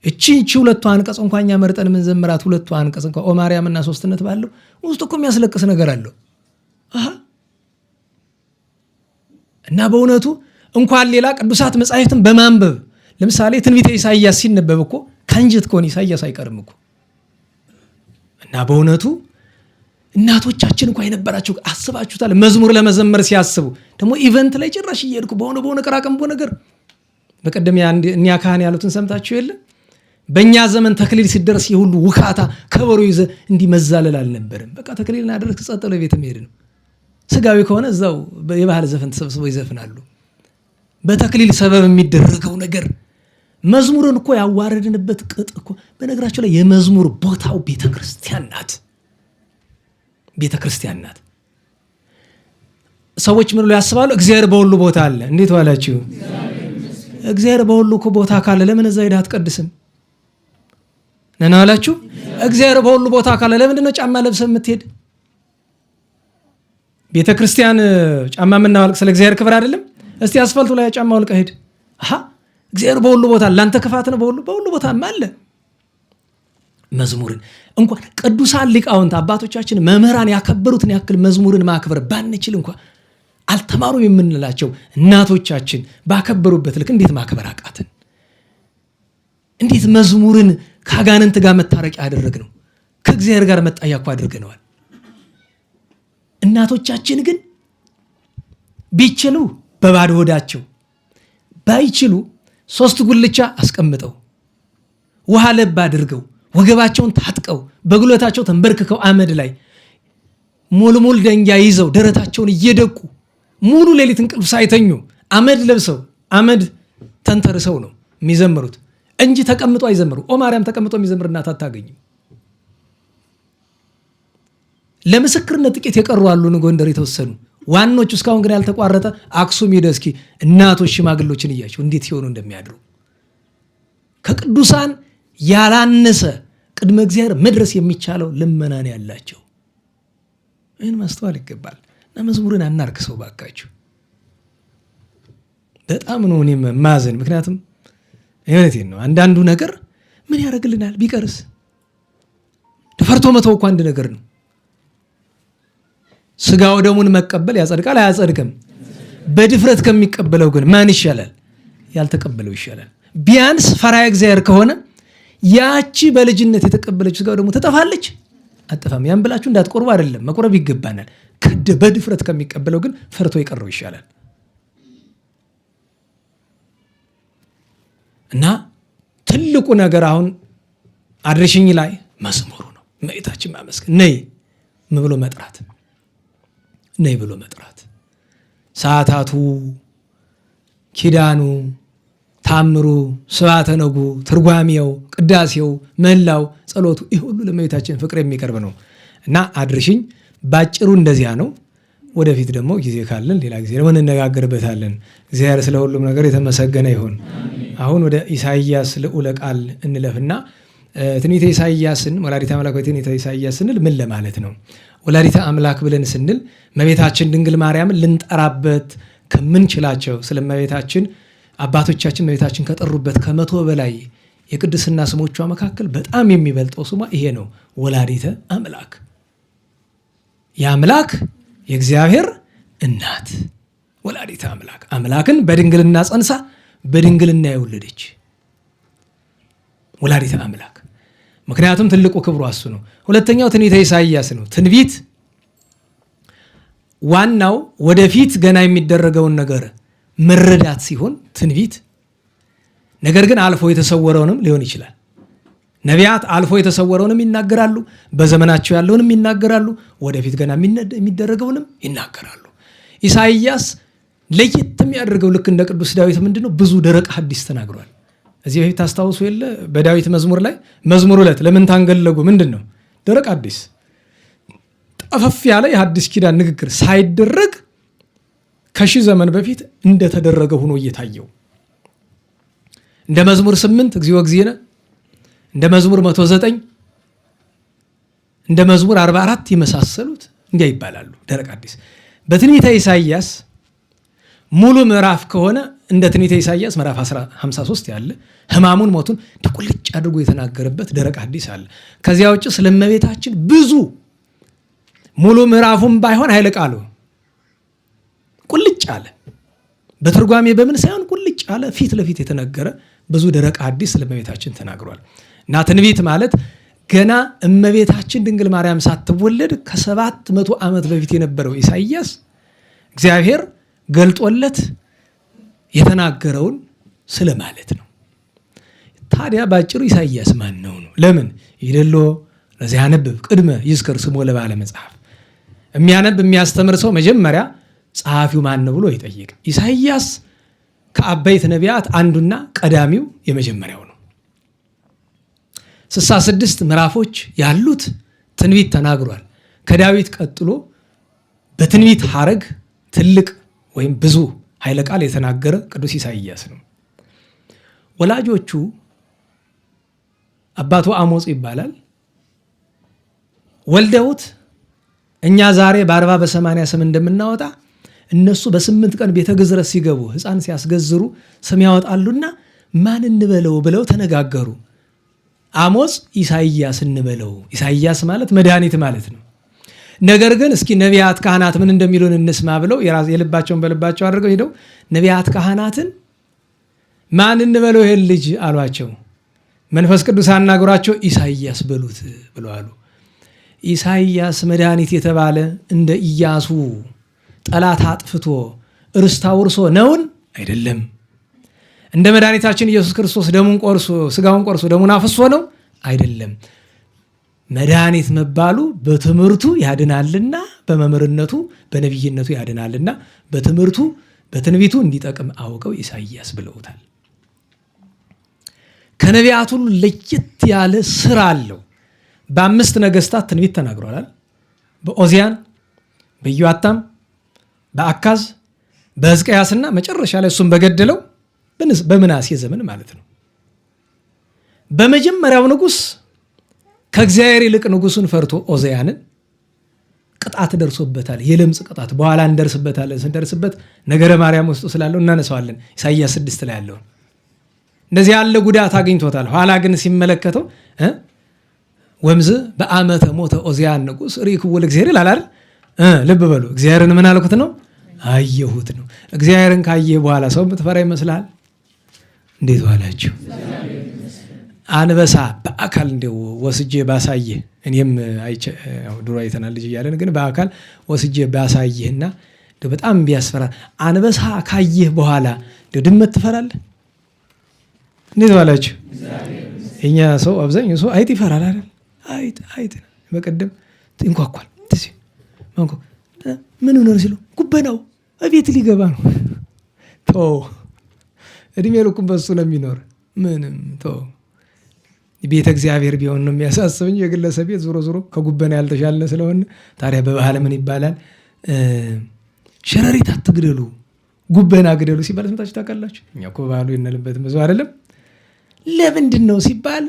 እቺ ሁለቱ አንቀጽ እንኳን እኛ መርጠን የምንዘምራት ሁለቱ አንቀጽ እንኳን ኦ ማርያምና ሶስትነት ባለው ውስጥ እኮ የሚያስለቅስ ነገር አለው። እና በእውነቱ እንኳን ሌላ ቅዱሳት መጻሕፍትን በማንበብ ለምሳሌ ትንቢተ ኢሳይያስ ሲነበብ እኮ ከንጀት ከሆነ ኢሳይያስ አይቀርም እኮ። እና በእውነቱ እናቶቻችን እንኳን የነበራቸው አስባችሁታል? መዝሙር ለመዘመር ሲያስቡ ደግሞ ኢቨንት ላይ ጭራሽ እየሄድኩ በሆነ ቀራቀምቦ ነገር በቀደም እኒያ ካህን ያሉትን ሰምታችሁ የለ? በእኛ ዘመን ተክሊል ሲደርስ የሁሉ ውካታ ከበሮ ይዘ እንዲህ መዛለል አልነበርም። በቃ ተክሊልና አደረክ ጸጥሎ ቤት መሄድ ነው። ስጋዊ ከሆነ እዛው የባህል ዘፈን ተሰብስበው ይዘፍናሉ። በተክሊል ሰበብ የሚደረገው ነገር መዝሙርን እኮ ያዋረድንበት ቅጥ እኮ። በነገራቸው ላይ የመዝሙር ቦታው ቤተክርስቲያን ናት። ቤተክርስቲያን ናት። ሰዎች ምን ብለው ያስባሉ? እግዚአብሔር በሁሉ ቦታ አለ። እንዴት ዋላችሁ? እግዚአብሔር በሁሉ እኮ ቦታ ካለ ለምን እዛ ሄደህ አትቀድስም? ነና ዋላችሁ? እግዚአብሔር በሁሉ ቦታ ካለ ለምንድን ነው ጫማ ለብሰህ የምትሄድ? ቤተክርስቲያን ጫማ የምናወልቅ ስለ እግዚአብሔር ክብር አይደለም? እስቲ አስፋልቱ ላይ ጫማ ወልቀህ ሄድ። እግዚአብሔር በሁሉ ቦታ አለ። አንተ ክፋት ነው? በሁሉ ቦታ አለ። መዝሙርን እንኳን ቅዱሳን ሊቃውንት አባቶቻችን መምህራን ያከበሩትን ያክል መዝሙርን ማክበር ባንችል እንኳን አልተማሩም የምንላቸው እናቶቻችን ባከበሩበት ልክ እንዴት ማክበር አቃትን? እንዴት መዝሙርን ከአጋንንት ጋር መታረቂያ አደረግነው? ከእግዚአብሔር ጋር መጣያ እኮ አድርገነዋል። እናቶቻችን ግን ቢችሉ በባዶ ሆዳቸው ባይችሉ 3 ጉልቻ አስቀምጠው ውሃ ለብ አድርገው ወገባቸውን ታጥቀው በጉልበታቸው ተንበርክከው አመድ ላይ ሙልሙል ደንጊያ ይዘው ደረታቸውን እየደቁ ሙሉ ሌሊት እንቅልፍ ሳይተኙ አመድ ለብሰው አመድ ተንተርሰው ነው የሚዘምሩት እንጂ ተቀምጦ አይዘምሩ። ኦ ማርያም ተቀምጦ የሚዘምር እናት አታገኝም። ለምስክርነት ጥቂት የቀሩ አሉ፣ ጎንደር የተወሰኑ ዋኖቹ እስካሁን ግን ያልተቋረጠ አክሱም ሄደ። እስኪ እናቶች ሽማግሎችን እያቸው እንዴት ሲሆኑ እንደሚያድሩ ከቅዱሳን ያላነሰ ቅድመ እግዚአብሔር መድረስ የሚቻለው ልመናን ያላቸው። ይህን ማስተዋል ይገባል። እና መዝሙርን አናርክሰው ባካችሁ። በጣም ነው እኔ ማዘን። ምክንያቱም እውነቴን ነው። አንዳንዱ ነገር ምን ያደርግልናል ቢቀርስ? ፈርቶ መተው እኮ አንድ ነገር ነው። ስጋው ደሙን መቀበል ያጸድቃል አያጸድቅም? በድፍረት ከሚቀበለው ግን ማን ይሻላል? ያልተቀበለው ይሻላል። ቢያንስ ፈራያ እግዚአብሔር ከሆነ ያቺ በልጅነት የተቀበለች ስጋው ደግሞ ትጠፋለች? አጠፋም። ያን ብላችሁ እንዳትቆርቡ አይደለም፣ መቆረብ ይገባናል። በድፍረት ከሚቀበለው ግን ፈርቶ የቀረው ይሻላል። እና ትልቁ ነገር አሁን አድርሽኝ ላይ መዝሙሩ ነው። እመቤታችን ማመስገን፣ ነይ ብሎ መጥራት፣ ነይ ብሎ መጥራት። ሰዓታቱ፣ ኪዳኑ፣ ታምሩ፣ ስብሐተ ነጉ፣ ትርጓሜው፣ ቅዳሴው፣ መላው ጸሎቱ፣ ይህ ሁሉ ለእመቤታችን ፍቅር የሚቀርብ ነው እና አድርሽኝ ባጭሩ እንደዚያ ነው። ወደፊት ደግሞ ጊዜ ካለን ሌላ ጊዜ ደግሞ እንነጋገርበታለን። እግዚአብሔር ስለ ሁሉም ነገር የተመሰገነ ይሁን። አሁን ወደ ኢሳይያስ ልዑለ ቃል እንለፍና ትንቢተ ኢሳይያስን ወላዲተ አምላክ ወይ ትንቢተ ኢሳይያስ ስንል ምን ለማለት ነው? ወላዲተ አምላክ ብለን ስንል እመቤታችን ድንግል ማርያምን ልንጠራበት ከምንችላቸው ስለ እመቤታችን አባቶቻችን እመቤታችን ከጠሩበት 100 በላይ የቅድስና ስሞቿ መካከል በጣም የሚበልጠው ስሟ ይሄ ነው፣ ወላዲተ አምላክ። የአምላክ የእግዚአብሔር እናት ወላዲተ አምላክ፣ አምላክን በድንግልና ጸንሳ በድንግልና የወለደች ወላዲተ አምላክ። ምክንያቱም ትልቁ ክብሯ እሱ ነው። ሁለተኛው ትንቢተ ኢሳይያስ ነው። ትንቢት ዋናው ወደፊት ገና የሚደረገውን ነገር መረዳት ሲሆን ትንቢት ነገር ግን አልፎ የተሰወረውንም ሊሆን ይችላል። ነቢያት አልፎ የተሰወረውንም ይናገራሉ፣ በዘመናቸው ያለውንም ይናገራሉ፣ ወደፊት ገና የሚደረገውንም ይናገራሉ። ኢሳይያስ ለየት የሚያደርገው ልክ እንደ ቅዱስ ዳዊት ምንድነው? ብዙ ደረቅ ሐዲስ ተናግሯል። እዚህ በፊት ታስታውሱ የለ በዳዊት መዝሙር ላይ መዝሙር 2 ለምን ታንገለጉ ምንድነው? ደረቅ ሐዲስ ጠፈፍ ያለ የሐዲስ ኪዳን ንግግር ሳይደረግ ከሺህ ዘመን በፊት እንደተደረገ ሆኖ እየታየው እንደ መዝሙር 8 እግዚኦ እግዚእነ፣ እንደ መዝሙር 109፣ እንደ መዝሙር 44 የመሳሰሉት እንዲያ ይባላሉ ደረቅ ሐዲስ። በትንቢተ ኢሳይያስ ሙሉ ምዕራፍ ከሆነ እንደ ትንቢተ ኢሳይያስ ምዕራፍ 53 ያለ ሕማሙን ሞቱን ቁልጭ አድርጎ የተናገረበት ደረቅ ሐዲስ አለ። ከዚያ ውጭ ስለ እመቤታችን ብዙ ሙሉ ምዕራፉም ባይሆን ኃይለ ቃሉ ቁልጭ አለ። በትርጓሜ በምን ሳይሆን ቁልጭ አለ ፊት ለፊት የተነገረ ብዙ ደረቅ ሐዲስ ስለ እመቤታችን ተናግሯል። እና ትንቢት ማለት ገና እመቤታችን ድንግል ማርያም ሳትወለድ ከ700 ዓመት በፊት የነበረው ኢሳይያስ እግዚአብሔር ገልጦለት የተናገረውን ስለ ማለት ነው። ታዲያ ባጭሩ ኢሳይያስ ማን ነው? ለምን ይደሎ ለዚህ ያነብብ ቅድመ ይዝከር ስሙ ለባለ መጽሐፍ። የሚያነብ የሚያስተምር ሰው መጀመሪያ ጸሐፊው ማን ነው ብሎ ይጠይቅ። ኢሳይያስ ከአበይት ነቢያት አንዱና ቀዳሚው የመጀመሪያው ነው። 66 ምዕራፎች ያሉት ትንቢት ተናግሯል። ከዳዊት ቀጥሎ በትንቢት ሐረግ ትልቅ ወይም ብዙ ኃይለ ቃል የተናገረ ቅዱስ ኢሳይያስ ነው። ወላጆቹ አባቱ አሞጽ ይባላል። ወልደውት እኛ ዛሬ በ40 በ80 ስም እንደምናወጣ እነሱ በ8 ቀን ቤተ ግዝረት ሲገቡ ሕፃን ሲያስገዝሩ ስም ያወጣሉና ማን እንበለው ብለው ተነጋገሩ። አሞጽ ኢሳይያስ እንበለው። ኢሳይያስ ማለት መድኃኒት ማለት ነው። ነገር ግን እስኪ ነቢያት ካህናት ምን እንደሚሉን እንስማ ብለው የልባቸውን በልባቸው አድርገው ሄደው ነቢያት ካህናትን ማን እንበለው ይሄን ልጅ አሏቸው። መንፈስ ቅዱስ አናግሯቸው ኢሳይያስ በሉት ብለው አሉ። ኢሳይያስ መድኃኒት የተባለ እንደ ኢያሱ ጠላት አጥፍቶ ርስት አውርሶ ነውን? አይደለም። እንደ መድኃኒታችን ኢየሱስ ክርስቶስ ደሙን ቆርሶ ስጋውን ቆርሶ ደሙን አፍሶ ነው? አይደለም። መድኃኒት መባሉ በትምህርቱ ያድናልና በመምህርነቱ በነቢይነቱ ያድናልና በትምህርቱ በትንቢቱ እንዲጠቅም አውቀው ኢሳይያስ ብለውታል። ከነቢያት ሁሉ ለየት ያለ ስራ አለው። በ5 ነገስታት ትንቢት ተናግሯል። በኦዚያን፣ በኢዮአታም፣ በአካዝ፣ በሕዝቅያስና መጨረሻ ላይ እሱም በገደለው በምናሴ ዘመን ማለት ነው። በመጀመሪያው ንጉስ ከእግዚአብሔር ይልቅ ንጉሱን ፈርቶ ኦዚያንን ቅጣት ደርሶበታል። የለምጽ ቅጣት በኋላ እንደርስበታለን። ስንደርስበት ነገረ ማርያም ውስጥ ስላለው እናነሳዋለን። ኢሳይያስ 6 ላይ ያለውን እንደዚህ ያለ ጉዳት አግኝቶታል። ኋላ ግን ሲመለከተው ወምዝ በአመተ ሞተ ኦዚያን ንጉስ ሪክው ለእግዚአብሔር ይላል አይደል? ልብ በሉ። እግዚአብሔርን ምን አልኩት ነው? አየሁት ነው። እግዚአብሔርን ካየህ በኋላ ሰው የምትፈራ ይመስልሃል? እንዴት ዋላችሁ? አንበሳ በአካል እንደው ወስጄ ባሳየ እኔም ድሮ አይተናል ልጅ እያለን ግን በአካል ወስጄ ባሳየህና በጣም ቢያስፈራ አንበሳ ካየህ በኋላ ድመት ትፈራለህ? እንዴት ዋላችሁ? እኛ ሰው አብዛኛው ሰው አይጥ ይፈራል አይደል? አይጥ በቀደም እንኳኳል ትሲ ማንኮ ምን ሆነ ሲሉ ጉበናው እቤት ሊገባ ነው። ተው እድሜ ልኩን በሱ ነው የሚኖር። ምንም ተው ቤተ እግዚአብሔር ቢሆን ነው የሚያሳስብኝ። የግለሰብ ቤት ዞሮ ዞሮ ከጉበና ያልተሻለ ስለሆነ ታዲያ በባህል ምን ይባላል? ሸረሪት አትግደሉ ጉበና ግደሉ ሲባል ሰምታችሁ ታውቃላችሁ? እኛ እኮ ባህሉ የነልበት ብዙ አይደለም። ለምንድን ነው ሲባል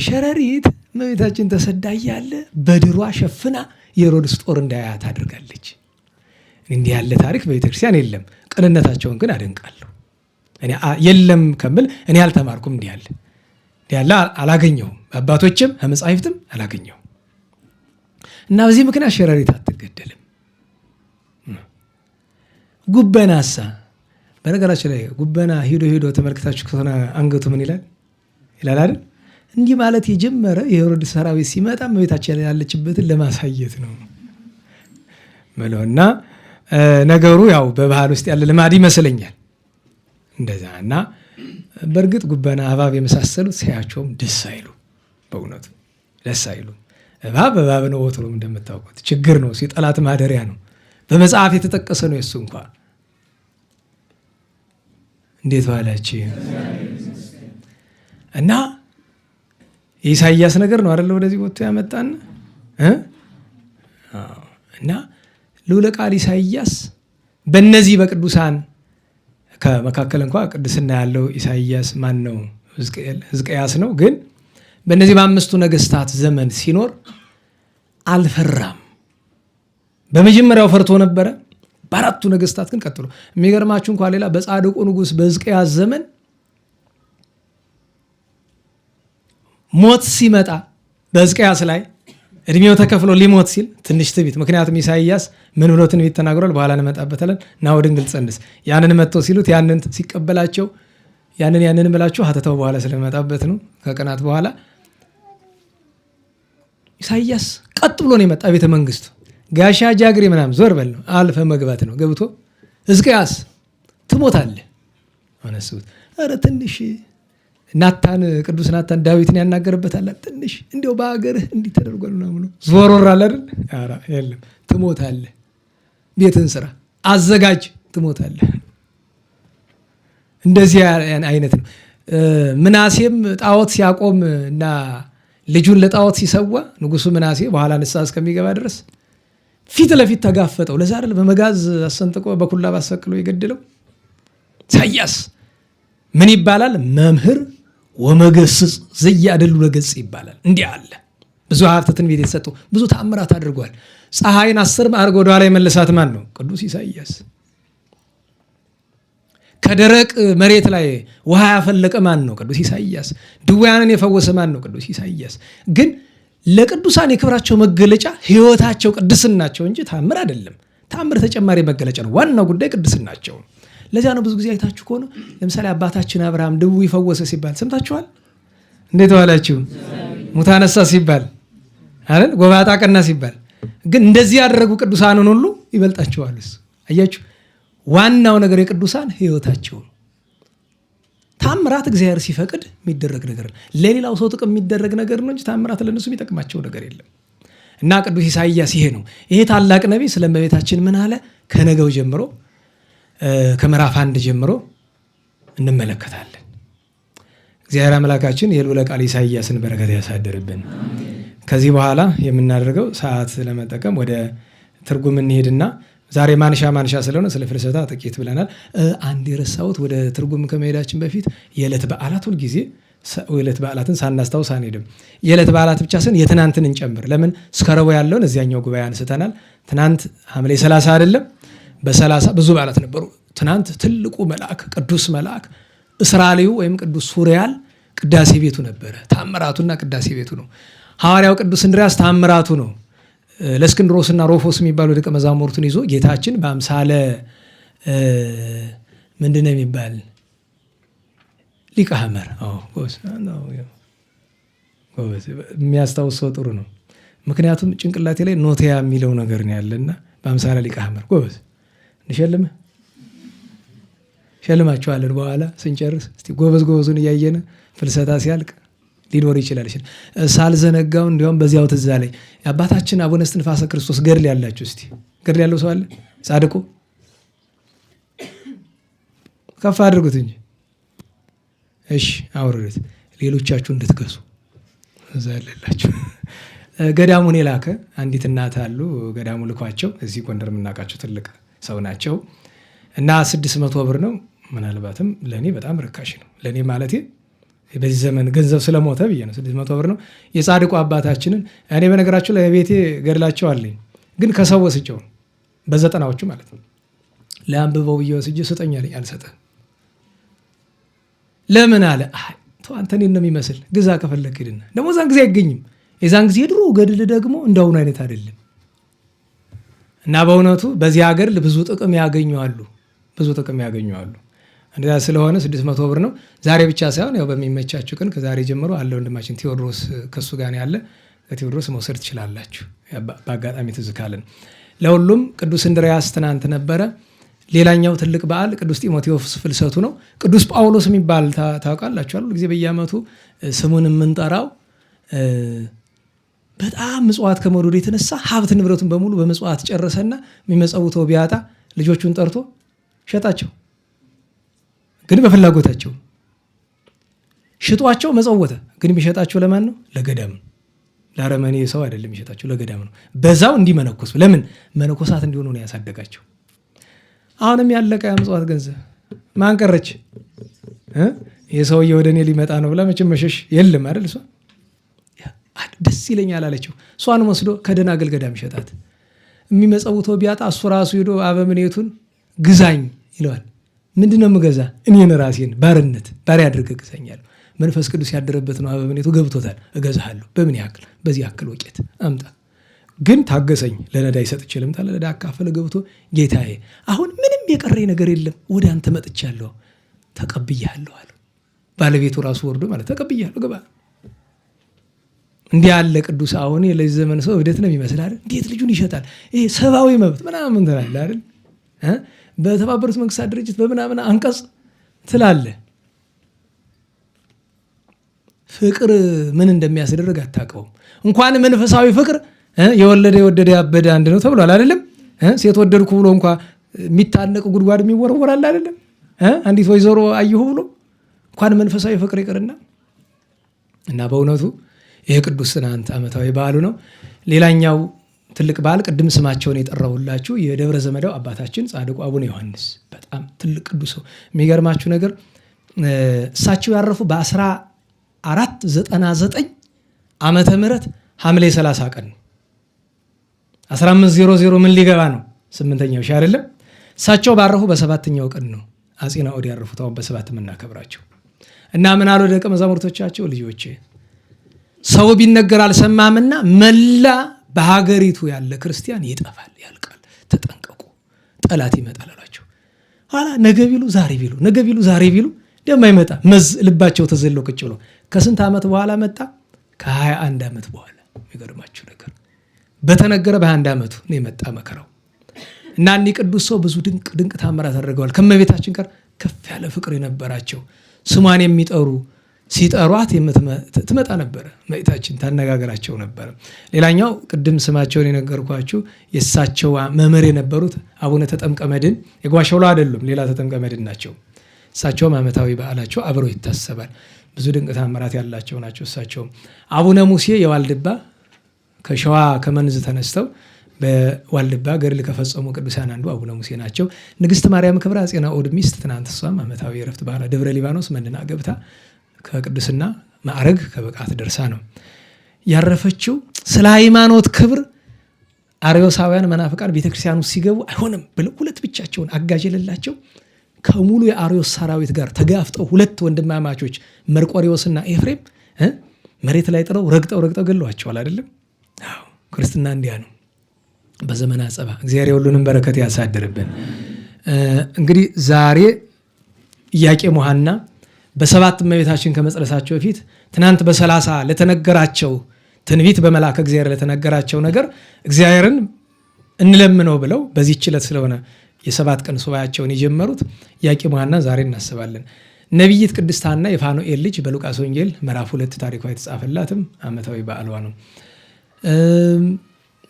ሸረሪት እመቤታችን ተሰዳ እያለ በድሯ ሸፍና የሄሮድስ ጦር እንዳያያት አድርጋለች። እንዲህ ያለ ታሪክ በቤተክርስቲያን የለም። ቅንነታቸውን ግን አደንቃለሁ። እኔ የለም ከምል እኔ አልተማርኩም። እንዲህ ያለ አላገኘሁም። አባቶችም ከመጻሕፍትም አላገኘሁም። እና በዚህ ምክንያት ሸረሪት አትገደልም። ጉበናሳ በነገራችን ላይ ጉበና ሂዶ ተመልክታችሁ ከሆነ አንገቱ ምን ይላል አይደል? እንዲህ ማለት የጀመረ የሄሮድስ ሰራዊት ሲመጣ እመቤታችን ያለችበትን ለማሳየት ነው መለውና ነገሩ ያው በባህል ውስጥ ያለ ልማድ ይመስለኛል እንደዛ። እና በእርግጥ ጉበና እባብ የመሳሰሉት ሲያቸውም ደስ አይሉ፣ በእውነቱ ደስ አይሉ። እባብ ነው ወትሮም እንደምታውቁት ችግር ነው፣ ሲጠላት ማደሪያ ነው። በመጽሐፍ የተጠቀሰ ነው የሱ እንኳን። እንዴት ዋላችሁ? እና የኢሳይያስ ነገር ነው አይደለ ወደዚህ ወጥቶ ያመጣን እና ልዑለ ቃል ኢሳይያስ በእነዚህ በቅዱሳን ከመካከል እንኳ ቅድስና ያለው ኢሳይያስ ማን ነው? ሕዝቅያስ ነው። ግን በእነዚህ በአምስቱ ነገስታት ዘመን ሲኖር አልፈራም። በመጀመሪያው ፈርቶ ነበረ። በአራቱ ነገስታት ግን ቀጥሎ የሚገርማችሁ እንኳ ሌላ በጻድቁ ንጉሥ በሕዝቅያስ ዘመን ሞት ሲመጣ በሕዝቅያስ ላይ እድሜው ተከፍሎ ሊሞት ሲል ትንሽ ትቢት። ምክንያቱም ኢሳይያስ ምን ብሎ ትንቢት ተናግሯል? በኋላ እንመጣበታለን። ና ወደ ድንግል ጸንስ ያንን መጥቶ ሲሉት ያንን ሲቀበላቸው ያንን ብላችሁ ሀተታው በኋላ ስለመጣበት ነው። ከቀናት በኋላ ኢሳይያስ ቀጥ ብሎ ነው የመጣ ቤተ መንግስቱ። ጋሻ ጃግሬ ምናምን ዞር በል ነው፣ አልፈ መግባት ነው። ገብቶ ሕዝቅያስ ትሞታለህ አነሱት። ኧረ ትንሽ ናታን ቅዱስ ናታን ዳዊትን ያናገርበታል። ትንሽ እንዲያው በአገርህ እንዲህ ተደርጓል ምናምን ዞር ወራል አይደል? ኧረ የለም ትሞታለህ፣ ቤትን ስራ አዘጋጅ፣ ትሞታለህ። እንደዚህ አይነት ነው። ምናሴም ጣዖት ሲያቆም እና ልጁን ለጣዖት ሲሰዋ ንጉሱ ምናሴ በኋላ ንስሐ እስከሚገባ ድረስ ፊት ለፊት ተጋፈጠው። ለዛ አይደል በመጋዝ አሰንጥቆ በኩላብ አሰቅሎ የገደለው። ኢሳይያስ ምን ይባላል? መምህር ወመገስጽ ዘያደሉ ለገጽ ይባላል። እንዲህ አለ ብዙ ሀብተ ትንቢት የተሰጠው ብዙ ተአምራት አድርጓል። ፀሐይን 10 ማዕርግ ወደ ኋላ የመለሳት ማን ነው? ቅዱስ ኢሳይያስ። ከደረቅ መሬት ላይ ውሃ ያፈለቀ ማን ነው? ቅዱስ ኢሳይያስ። ድውያንን የፈወሰ ማን ነው? ቅዱስ ኢሳይያስ። ግን ለቅዱሳን የክብራቸው መገለጫ ሕይወታቸው ቅድስናቸው እንጂ ታምር አይደለም። ታምር ተጨማሪ መገለጫ ነው። ዋናው ጉዳይ ቅድስናቸው ነው። ለዚያ ነው ብዙ ጊዜ አይታችሁ ከሆነ ለምሳሌ አባታችን አብርሃም ድውይ ይፈወሰ ሲባል ሰምታችኋል? እንዴት ዋላችሁ? ሙት አነሳ ሲባል አይደል? ጎባጣ ቀና ሲባል። ግን እንደዚህ ያደረጉ ቅዱሳንን ሁሉ ይበልጣቸዋል። አያችሁ፣ ዋናው ነገር የቅዱሳን ሕይወታቸው ነው። ታምራት እግዚአብሔር ሲፈቅድ የሚደረግ ነገር ነው። ለሌላው ሰው ጥቅም የሚደረግ ነገር ነው እንጂ ታምራት ለነሱ የሚጠቅማቸው ነገር የለም። እና ቅዱስ ኢሳይያስ ይሄ ነው። ይሄ ታላቅ ነቢይ ስለ እመቤታችን ምን አለ? ከነገው ጀምሮ ከምዕራፍ 1 ጀምሮ እንመለከታለን። እግዚአብሔር አምላካችን የልዑለ ቃል ኢሳይያስን በረከት ያሳደርብን። ከዚህ በኋላ የምናደርገው ሰዓት ለመጠቀም ወደ ትርጉም እንሄድና ዛሬ ማንሻ ስለሆነ ስለ ፍልሰታ ጥቂት ብለናል። አንድ የረሳሁት ወደ ትርጉም ከመሄዳችን በፊት የዕለት በዓላት ሁልጊዜ የዕለት በዓላትን ሳናስታውስ አንሄድም። የዕለት በዓላት ብቻ ስን የትናንትን እንጨምር። ለምን እስከ ረቡዕ ያለውን እዚያኛው ጉባኤ አንስተናል። ትናንት ሐምሌ 30 አይደለም? በ30 ብዙ በዓላት ነበሩ። ትናንት ትልቁ መልአክ ቅዱስ መልአክ እስራኤሉ ወይም ቅዱስ ሱሪያል ቅዳሴ ቤቱ ነበረ። ታምራቱና ቅዳሴ ቤቱ ነው። ሐዋርያው ቅዱስ እንድርያስ ታምራቱ ነው። ለእስክንድሮስና ሮፎስ የሚባሉ ደቀ መዛሙርቱን ይዞ ጌታችን በአምሳለ ምንድነው የሚባል ሊቀ ሐመር የሚያስታውስ ሰው ጥሩ ነው። ምክንያቱም ጭንቅላቴ ላይ ኖቲያ የሚለው ነገር ነው ያለና በአምሳለ ሊቀ ሐመር ጎበዝ እንሸልምህ ሸልማችኋለን። በኋላ ስንጨርስ እስቲ ጎበዙን እያየነ ፍልሰታ ሲያልቅ ሊኖር ይችላል። ሳልዘነጋው እንዲያውም በዚያው ትዝ አለኝ የአባታችን አቡነ እስትንፋሰ ክርስቶስ ገድል ያላችሁ እስቲ ገድል ያለው ሰው አለ? ጻድቁ ከፍ አድርጉት እንጂ እሺ፣ አውርዱት ሌሎቻችሁ እንድትገሱ እዛ ያለላችሁ። ገዳሙን የላከ አንዲት እናት አሉ። ገዳሙ ልኳቸው እዚህ ጎንደር የምናውቃቸው ትልቅ ሰው ናቸው እና 600 ብር ነው። ምናልባትም ለእኔ በጣም ርካሽ ነው። ለእኔ ማለቴ በዚህ ዘመን ገንዘብ ስለሞተ ብዬ ነው። 600 ብር ነው። የጻድቁ አባታችንን እኔ በነገራችሁ ላይ ቤቴ ገድላቸው አለኝ፣ ግን ከሰው ወስጄው ነው በ90ዎቹ ማለት ነው። ለአንብበው ብዬ ወስጄ ስጠኝ አለኝ። አልሰጠህም። ለምን አለ? አንተ እኔን ነው የሚመስል ግዛ ከፈለክ ሂድና። ደግሞ እዛን ጊዜ አይገኝም። የዛን ጊዜ ድሮ ገድል ደግሞ እንዳሁኑ አይነት አይደለም እና በእውነቱ በዚህ ሀገር ብዙ ጥቅም ያገኙ አሉ። እንደዛ ስለሆነ 600 ብር ነው። ዛሬ ብቻ ሳይሆን ያው በሚመቻችሁ ቀን ከዛሬ ጀምሮ አለ ወንድማችን ቴዎድሮስ ከሱ ጋር ያለ ከቴዎድሮስ መውሰድ ትችላላችሁ። በአጋጣሚ ትዝ ካለን ለሁሉም ቅዱስ እንድርያስ ትናንት ነበረ። ሌላኛው ትልቅ በዓል ቅዱስ ጢሞቴዎስ ፍልሰቱ ነው። ቅዱስ ጳውሎስ የሚባል ታውቃላችሁ አይደል? ጊዜ በየዓመቱ ስሙን የምንጠራው በጣም ምጽዋት ከመውደዱ የተነሳ ሀብት ንብረቱን በሙሉ በምጽዋት ጨረሰና የሚመጸውተው ቢያጣ ልጆቹን ጠርቶ ሸጣቸው። ግን በፍላጎታቸው ሽጧቸው መጸወተ። ግን የሚሸጣቸው ለማን ነው? ለገዳም ነው። ለአረመኔ ሰው አይደለም የሚሸጣቸው፣ ለገዳም ነው። በዛው እንዲመነኮሱ። ለምን? መነኮሳት እንዲሆኑ ነው ያሳደጋቸው። አሁንም ያለቀ ምጽዋት ገንዘብ ማን ቀረች? የሰውዬ ወደ እኔ ሊመጣ ነው ብላ መቼም መሸሽ የለም አይደል? እሷ ደስ ይለኛል አለችው። እሷን ወስዶ ከደናግል ገዳም ሸጣት። የሚመጸውተው ቢያጣ እሱ ራሱ ሄዶ አበምኔቱን ግዛኝ ይለዋል። ምንድነው የምገዛ? እኔን ራሴን ባርነት ባሪያ አድርገህ ግዛኛለሁ። መንፈስ ቅዱስ ያደረበት ነው። አበምኔቱ ገብቶታል። እገዛሃለሁ። በምን ያክል? በዚህ ያክል ወቄት አምጣ፣ ግን ታገሰኝ፣ ለነዳይ ሰጥቼ ልምጣ። ለነዳይ አካፈለ። ገብቶ ጌታዬ አሁን ምንም የቀረኝ ነገር የለም፣ ወደ አንተ መጥቻለሁ፣ ተቀብያለሁ አለ። ባለቤቱ ራሱ ወርዶ ማለት ተቀብያለሁ፣ ግባ። እንዲህ ያለ ቅዱስ አሁን ለዚህ ዘመን ሰው እብደት ነው የሚመስል አይደል? እንዴት ልጁን ይሸጣል? ይሄ ሰብአዊ መብት ምናምን ትላለህ አይደል? በተባበሩት መንግስታት ድርጅት በምናምን አንቀጽ ትላለህ። ፍቅር ምን እንደሚያስደርግ አታውቀውም። እንኳን መንፈሳዊ ፍቅር የወለደ ያበደ አንድ ነው ተብሏል አይደለም? ሴት ወደድኩ ብሎ እንኳ የሚታነቅ ጉድጓድ የሚወረወራል አይደለም? አንዲት ወይዘሮ አየሁ ብሎ እንኳን መንፈሳዊ ፍቅር ይቅርና እና በእውነቱ ይሄ ቅዱስ ትናንት ዓመታዊ በዓሉ ነው። ሌላኛው ትልቅ በዓል ቅድም ስማቸውን የጠራሁላችሁ የደብረ ዘመዳው አባታችን ጻድቁ አቡነ ዮሐንስ በጣም ትልቅ ቅዱስ ነው። የሚገርማችሁ ነገር እሳቸው ያረፉ በ1499 ዓመተ ምህረት ሐምሌ 30 ቀን ነው። 1500 ምን ሊገባ ነው? 8ኛው ሺህ አይደለም። እሳቸው ባረፉ በ7ኛው ቀን ነው አፄ ናኦድ ያረፉት። አሁን በ7 የምናከብራቸው እና ምን አሉ ደቀ መዛሙርቶቻቸው? ልጆቼ ሰው ቢነገር አልሰማምና መላ በሀገሪቱ ያለ ክርስቲያን ይጠፋል፣ ያልቃል፣ ተጠንቀቁ፣ ጠላት ይመጣል አላቸው። ኋላ ነገ ቢሉ ዛሬ ቢሉ ነገ ቢሉ ዛሬ ቢሉ እንደማይመጣ ልባቸው ተዘለው ቁጭ ብሎ ከስንት ዓመት በኋላ መጣ? ከ21 ዓመት በኋላ። የሚገርማችሁ ነገር በተነገረ በ21 ዓመቱ ነው የመጣ መከራው። እና እኒህ ቅዱስ ሰው ብዙ ድንቅ ድንቅ ታምራት አድርገዋል። ከእመቤታችን ጋር ከፍ ያለ ፍቅር የነበራቸው፣ ስሟን የሚጠሩ ሲጠሯት ትመጣ ነበረ። እመቤታችን ታነጋግራቸው ነበረ። ሌላኛው ቅድም ስማቸውን የነገርኳችሁ የእሳቸው መምህር የነበሩት አቡነ ተጠምቀ መድኅን የጓሸውላ አይደሉም፣ ሌላ ተጠምቀ መድኅን ናቸው። እሳቸውም ዓመታዊ በዓላቸው አብሮ ይታሰባል። ብዙ ድንቅ ታምራት ያላቸው ናቸው። እሳቸውም አቡነ ሙሴ የዋልድባ ከሸዋ ከመንዝ ተነስተው በዋልድባ ገድል ከፈጸሙ ቅዱሳን አንዱ አቡነ ሙሴ ናቸው። ንግሥት ማርያም ክብረ አፄ ናኦድ ሚስት ትናንት እሷም ዓመታዊ የዕረፍት በዓሏ ደብረ ሊባኖስ መንና ገብታ ከቅዱስና ማዕረግ ከብቃት ደርሳ ነው ያረፈችው። ስለ ሃይማኖት ክብር አርዮሳውያን መናፍቃን ቤተክርስቲያን ውስጥ ሲገቡ አይሆንም ብለው ሁለት ብቻቸውን አጋዥ የሌላቸው ከሙሉ የአርዮስ ሰራዊት ጋር ተጋፍጠው ሁለት ወንድማማቾች መርቆሪዎስና ኤፍሬም መሬት ላይ ጥለው ረግጠው ገለዋቸዋል አይደለም? አዎ፣ ክርስትና እንዲያ ነው። በዘመነ አጸባ እግዚአብሔር ሁሉንም በረከት ያሳድርብን። እንግዲህ ዛሬ ኢያቄም ወሐና በ7 እመቤታችን ከመጸነሳቸው በፊት ትናንት በ30 ለተነገራቸው ትንቢት በመልአከ እግዚአብሔር ለተነገራቸው ነገር እግዚአብሔርን እንለምነው ብለው በዚህ ዕለት ስለሆነ የ7 ቀን ሱባኤያቸውን የጀመሩት ኢያቄም ወሐና ዛሬ እናስባለን። ነቢይት ቅድስት ሐና የፋኑኤል ልጅ በሉቃስ ወንጌል ምዕራፍ 2 ታሪኳ የተጻፈላትም ዓመታዊ በዓሏ ነው።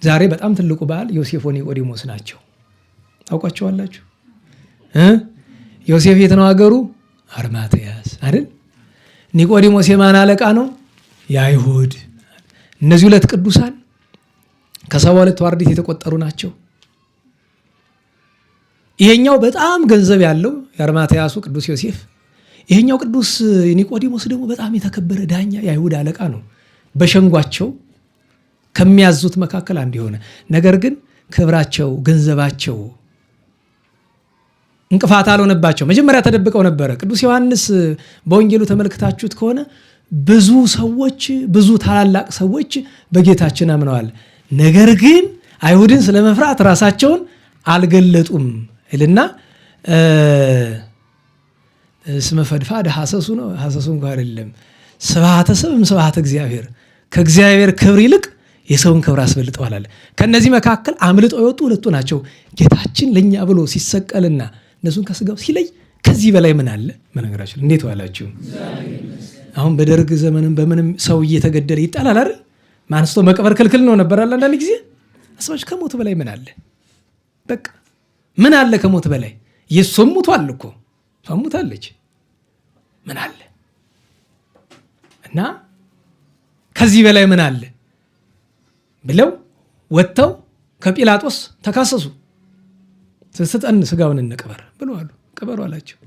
ዛሬ በጣም ትልቁ በዓል ዮሴፍ ወኒቆዲሞስ ናቸው። ታውቋቸዋላችሁ? ዮሴፍ የት ነው ሀገሩ? አርማትያስ አይደል? ኒቆዲሞስ የማን አለቃ ነው? የአይሁድ። እነዚህ ሁለት ቅዱሳን ከ72 አርድእት የተቆጠሩ ናቸው። ይሄኛው በጣም ገንዘብ ያለው የአርማትያሱ ቅዱስ ዮሴፍ፣ ይሄኛው ቅዱስ ኒቆዲሞስ ደግሞ በጣም የተከበረ ዳኛ የአይሁድ አለቃ ነው። በሸንጓቸው ከሚያዙት መካከል አንዱ የሆነ ነገር ግን ክብራቸው፣ ገንዘባቸው እንቅፋት አልሆነባቸው። መጀመሪያ ተደብቀው ነበረ። ቅዱስ ዮሐንስ በወንጌሉ ተመልክታችሁት ከሆነ ብዙ ሰዎች፣ ብዙ ታላላቅ ሰዎች በጌታችን አምነዋል፣ ነገር ግን አይሁድን ስለመፍራት ራሳቸውን አልገለጡም ይልና እስመ ፈድፋድ ሐሰሱ ነው። ሐሰሱ እንኳን አይደለም። ስብሐተ ሰብእ ስብሐተ እግዚአብሔር፣ ከእግዚአብሔር ክብር ይልቅ የሰውን ክብር አስበልጠዋል አለ። ከነዚህ መካከል አምልጠው የወጡ ሁለቱ ናቸው። ጌታችን ለኛ ብሎ ሲሰቀልና እነሱን ከስጋው ሲለይ ከዚህ በላይ ምን አለ? መነገራችሁ እንዴት ዋላችሁ? አሁን በደርግ ዘመንም በምንም ሰው እየተገደለ ይጣላል አይደል? ማንስቶ መቅበር ክልክል ነው ነበር አለ። አንዳንድ ጊዜ አስባችሁ ከሞት በላይ ምን አለ? በቃ ምን አለ ከሞት በላይ? ኢየሱስ ሞቷል እኮ ሞታለች። ምን አለ? እና ከዚህ በላይ ምን አለ ብለው ወጥተው ከጲላጦስ ተካሰሱ። ስጠን ስጋውን እንቅበር ብለዋል። ቅበሩ አላቸው።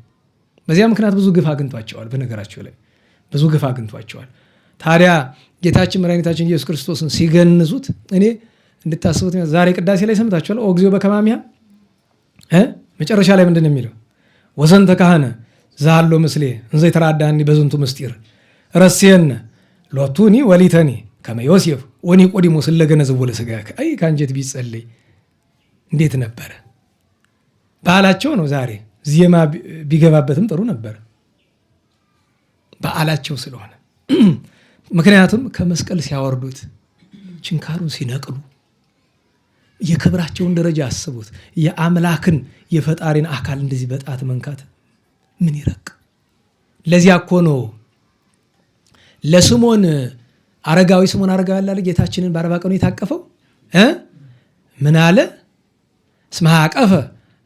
በዚያ ምክንያት ብዙ ግፍ አግኝቷቸዋል። በነገራቸው ላይ ብዙ ግፍ አግኝቷቸዋል። ታዲያ ጌታችን መድኃኒታችን ኢየሱስ ክርስቶስን ሲገንዙት እኔ እንድታስቡት ዛሬ ቅዳሴ ላይ ሰምታችኋል። ኦ እግዚኦ በከመ አምያ መጨረሻ ላይ ምንድን ነው የሚለው? ወዘንተ ካህነ ዛሎ ምስሌ እንዘ ይተራዳኒ በዝንቱ ምስጢር ረሴነ ሎቱኒ ወሊተኒ ከመ ዮሴፍ ወኒቆዲሞስ ለገነዝዎ ለሥጋከ። አይ ከአንጀት ቢጸለይ እንዴት ነበረ በዓላቸው ነው። ዛሬ ዜማ ቢገባበትም ጥሩ ነበር በዓላቸው ስለሆነ። ምክንያቱም ከመስቀል ሲያወርዱት ችንካሩን ሲነቅሉ የክብራቸውን ደረጃ አስቡት። የአምላክን የፈጣሪን አካል እንደዚህ በጣት መንካት ምን ይረቅ። ለዚያ እኮ ነው ለስሞን አረጋዊ ስሞን አረጋዊ ያላለ ጌታችንን በ40 ቀኑ የታቀፈው ምን አለ? እስመ አቀፈ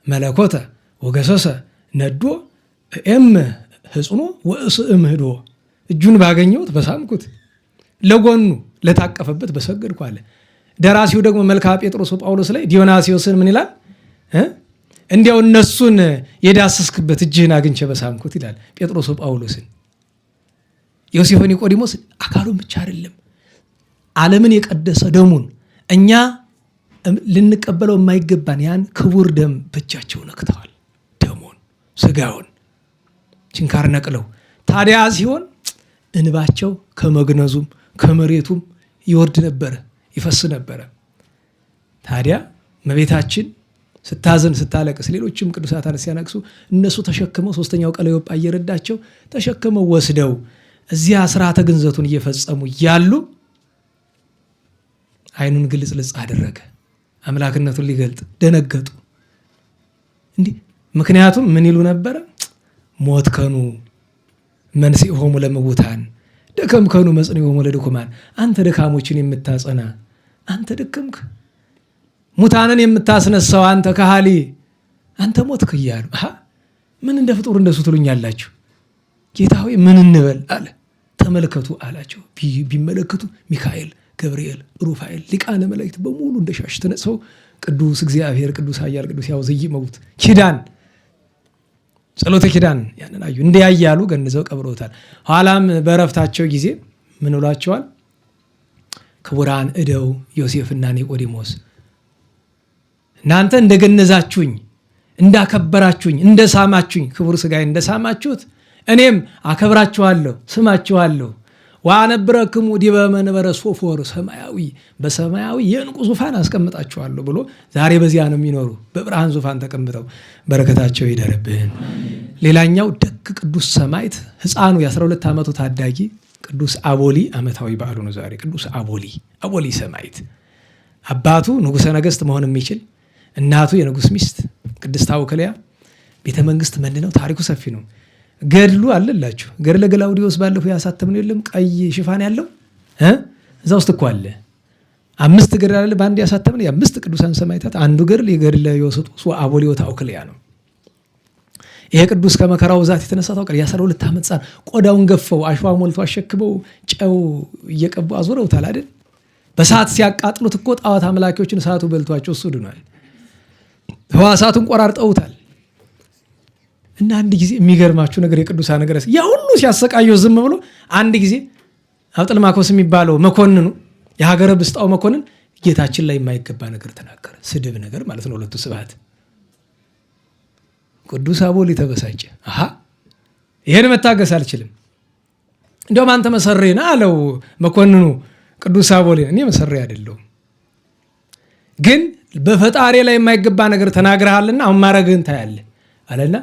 መለኮተ ወገሰሰ ነዶ እም ህጽኖ ወእስእም ህዶ። እጁን ባገኘሁት በሳምኩት፣ ለጎኑ ለታቀፈበት በሰገድኩ አለ። ደራሲው ደግሞ መልክዓ ጴጥሮስ ጳውሎስ ላይ ዲዮናስዮስን ምን ይላል? እንዲያው እነሱን የዳሰስክበት እጅህን አግኝቼ በሳምኩት ይላል ጴጥሮስ ጳውሎስን። ዮሴፍ ኒቆዲሞስ አካሉን ብቻ አይደለም ዓለምን የቀደሰ ደሙን እኛ ልንቀበለው የማይገባን ያን ክቡር ደም በእጃቸው ነክተዋል። ደሙን ስጋውን ችንካር ነቅለው። ታዲያ ሲሆን እንባቸው ከመግነዙም ከመሬቱም ይወርድ ነበረ፣ ይፈስ ነበረ። ታዲያ እመቤታችን ስታዘን ስታለቅስ፣ ሌሎችም ቅዱሳት አንስት ሲያነቅሱ እነሱ ተሸክመው ሶስተኛው ቀለዮጳ እየረዳቸው ተሸክመው ወስደው እዚያ ስርዓተ ግንዘቱን እየፈጸሙ እያሉ አይኑን ግልጽልጽ አደረገ። አምላክነቱን ሊገልጥ ደነገጡ። እንዲህ ምክንያቱም ምን ይሉ ነበረ? ሞትከኑ መንሥኤሆሙ ለምውታን ደከምከኑ መጽንዔሆሙ ለድኩማን። አንተ ደካሞችን የምታጸና አንተ ደከምክ፣ ሙታንን የምታስነሳው አንተ ከሃሊ አንተ ሞትክ እያሉ ምን እንደ ፍጡር እንደሱ ትሉኛላችሁ? ጌታ ሆይ ምን እንበል አለ። ተመልከቱ አላቸው። ቢመለከቱ ሚካኤል፣ ገብርኤል፣ ሩፋኤል ሊቃነ መላእክት በሙሉ እንደ ሻሽ ተነጽፈው ቅዱስ እግዚአብሔር ቅዱስ ኃያል ቅዱስ ሕያው ዘኢይመውት ኪዳን ጸሎተ ኪዳን ያንን አዩ። እንዲያ እያሉ ገንዘው ቀብረውታል። ኋላም በረፍታቸው ጊዜ ምን ብሏቸዋል? ክቡራን እደው ዮሴፍና ኒቆዲሞስ እናንተ እንደገነዛችሁኝ፣ እንዳከበራችሁኝ፣ እንደሳማችሁኝ ክቡር ሥጋዬን እንደሳማችሁት እኔም አከብራችኋለሁ፣ ስማችኋለሁ። ወአነብረክሙ ዲበ መንበረ ሶፎር ሰማያዊ፣ በሰማያዊ የዕንቁ ዙፋን አስቀምጣችኋለሁ ብሎ ዛሬ በዚያ ነው የሚኖሩ በብርሃን ዙፋን ተቀምጠው። በረከታቸው ይደርብን። ሌላኛው ደግ ቅዱስ ሰማዕት ሕፃኑ የ12 ዓመቱ ታዳጊ ቅዱስ አቦሊ ዓመታዊ በዓሉ ነው ዛሬ። ቅዱስ አቦሊ ሰማዕት አባቱ ንጉሠ ነገሥት መሆን የሚችል እናቱ የንጉሥ ሚስት ቅድስት አውክልያ ቤተ መንግስት መንነው ታሪኩ ሰፊ ነው። ገድሉ አለላችሁ። ገድለ ገላውዲዮስ ባለፈው ያሳተምነው የለም ቀይ ሽፋን ያለው እዛ ውስጥ እኮ አለ። 5 ገድል አለ በአንድ ያሳተምነው የ5 ቅዱሳን ሰማዕታት አንዱ ገድል የገድለ ዮስጦስ ወአቦሊ ወታውክልያ ነው። ይሄ ቅዱስ ከመከራው ብዛት የተነሳ ታውቃለህ የ12 ዓመት ሕፃን ቆዳውን ገፈው አሸዋ ሞልቶ አሸክበው ጨው እየቀቡ አዞረውታል አይደል? በሰዓት ሲያቃጥሉት እኮ ጣዖት አምላኪዎችን እሳቱ በልቷቸው እሱ ድኗል። ሕዋሳቱን ቆራርጠውታል። እና አንድ ጊዜ የሚገርማችሁ ነገር የቅዱሳን ነገር ያ ሁሉ ሲያሰቃየው ዝም ብሎ አንድ ጊዜ አብጥልማኮስ የሚባለው መኮንኑ የሀገረ ብስጣው መኮንን ጌታችን ላይ የማይገባ ነገር ተናገረ። ስድብ ነገር ማለት ነው። ሁለቱ ስብሐት ቅዱስ አቦሊ ተበሳጨ። ይሄን መታገስ አልችልም፣ እንደውም አንተ መሰሪ ነህ አለው መኮንኑ ቅዱስ አቦሊ። እኔ መሰሪ አይደለሁም፣ ግን በፈጣሪ ላይ የማይገባ ነገር ተናግረሃልና አሁን ማረግህን ታያለህ አለና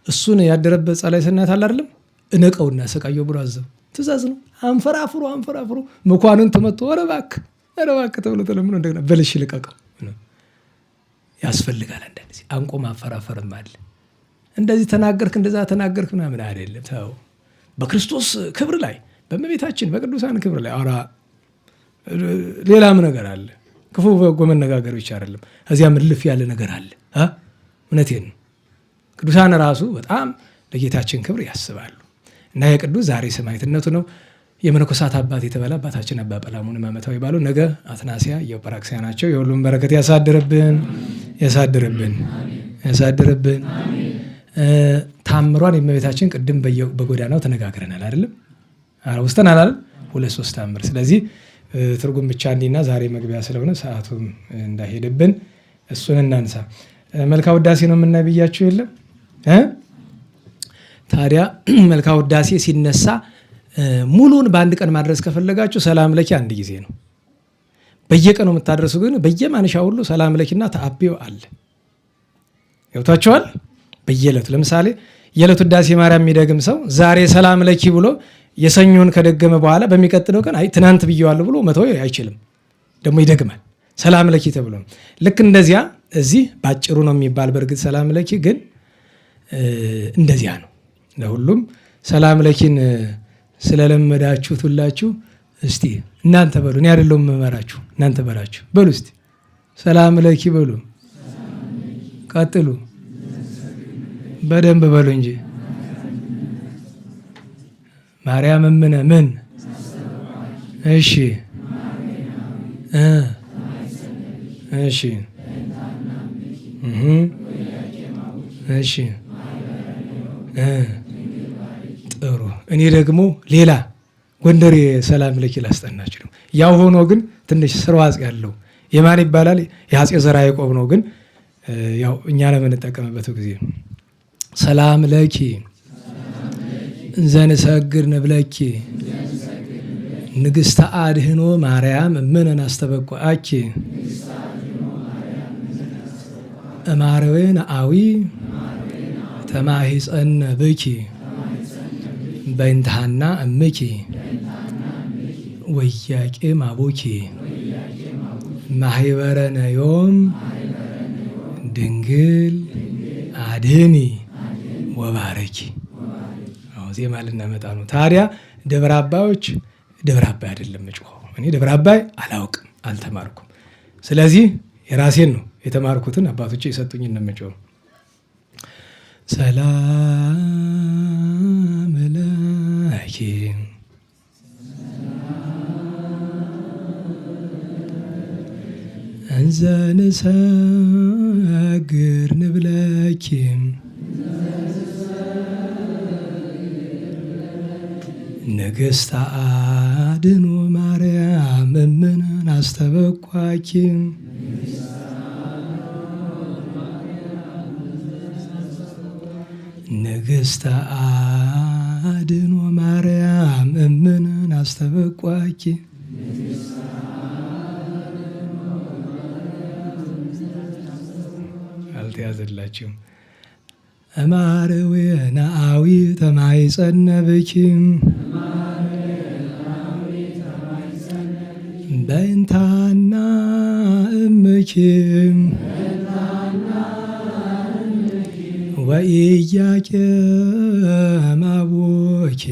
እሱን ያደረበት ጸላይ ስናት አለ አይደለም እነቀውና ሰቃየው ብሎ አዘው ትእዛዝ ነው። አንፈራፍሩ መኳንን ተመቶ ኧረ እባክህ ተብሎ ተለምኖ እንደገና በልሽ ልቀቀው ያስፈልጋል። እንደዚህ አንቆ ማፈራፈርም አለ። እንደዚህ ተናገርክ እንደዛ ተናገርክ ምናምን አይደለም። ተው በክርስቶስ ክብር ላይ በእመቤታችን በቅዱሳን ክብር ላይ አራ ሌላም ነገር አለ። ክፉ በጎ መነጋገር ብቻ አይደለም። እዚያም እልፍ ያለ ነገር አለ። እውነቴን ነው። ቅዱሳን ራሱ በጣም ለጌታችን ክብር ያስባሉ እና የቅዱስ ዛሬ ሰማዕትነቱ ነው። የመነኮሳት አባት የተባለ አባታችን አባ ጰላሞን ዓመታዊ ባሉ ነገ አትናሲያ የጰራቅሊያ ናቸው። የሁሉም በረከት ያሳድርብን። ታምሯን የእመቤታችን ቅድም በጎዳናው ተነጋግረናል አይደለም? ውስጠናል አይደል? 2-3 ታምር። ስለዚህ ትርጉም ብቻ እንዲና ዛሬ መግቢያ ስለሆነ ሰዓቱም እንዳይሄድብን እሱን እናንሳ። መልካ ውዳሴ ነው የምናይ ብያችሁ የለም? ታዲያ መልካ ውዳሴ ሲነሳ ሙሉን በአንድ ቀን ማድረስ ከፈለጋችሁ ሰላም ለኪ አንድ ጊዜ ነው። በየቀኑ የምታደርሱ ግን በየማንሻ ሁሉ ሰላም ለኪና ተአብዮ አለ። ገብቷችኋል? በየዕለቱ ለምሳሌ የዕለቱ ውዳሴ ማርያም የሚደግም ሰው ዛሬ ሰላም ለኪ ብሎ የሰኞን ከደገመ በኋላ በሚቀጥለው ቀን አይ ትናንት ብየዋለሁ ብሎ መተው አይችልም። ደግሞ ይደግማል ሰላም ለኪ ተብሎ። ልክ እንደዚያ እዚህ ባጭሩ ነው የሚባል በእርግጥ ሰላም ለኪ ግን እንደዚያ ነው። ለሁሉም ሰላም ለኪን ስለለመዳችሁት ሁላችሁ እስቲ እናንተ በሉ። እኔ አይደለሁም መመራችሁ እናንተ በላችሁ በሉ። እስቲ ሰላም ለኪ በሉ። ቀጥሉ በደንብ በሉ እንጂ ማርያም እምነ ምን እሺ እሺ እሺ ጥሩ። እኔ ደግሞ ሌላ ጎንደሬ ሰላም ለኪ ላስጠናችሁ ነው። ያው ሆኖ ግን ትንሽ ስርዋጽ ያለው የማን ይባላል? የአፄ ዘርዓ ያዕቆብ ነው። ግን ያው እኛ ለምንጠቀምበት ጊዜ ሰላም ለኪ እንዘንሰግድ ንብለኪ ንግሥተ አድኅኖ ማርያም እምነን አስተበቋኪ እማርዌን አዊ ተማሂፀነ ብኪ በእንተሃና እምኪ ወያቄም አቡኪ ማህበረነ ዮም ድንግል አድኅኒ ወባረኪ። ዜማ ልናመጣ ነው። ታዲያ ደብረ አባዮች ደብረ አባይ አይደለም መጮኸው። እኔ ደብረ አባይ አላውቅም አልተማርኩም። ስለዚህ የራሴን ነው የተማርኩትን አባቶቼ የሰጡኝን ነው መጮኸው። ሰላም ለኪ እንዘ ንሰግድ ንብለኪ ንግሥተ አድኅኖ ማርያም እምነን አስተበቋኪ ንግሥተ አድኅኖ ማርያም እምነን አስተበቋኪ አልተያዘላችሁም። እማርዌነ አዊ ተማሂፀነ ብኪ በእንተሃና እምኪ ወኢያቄም አቡኪ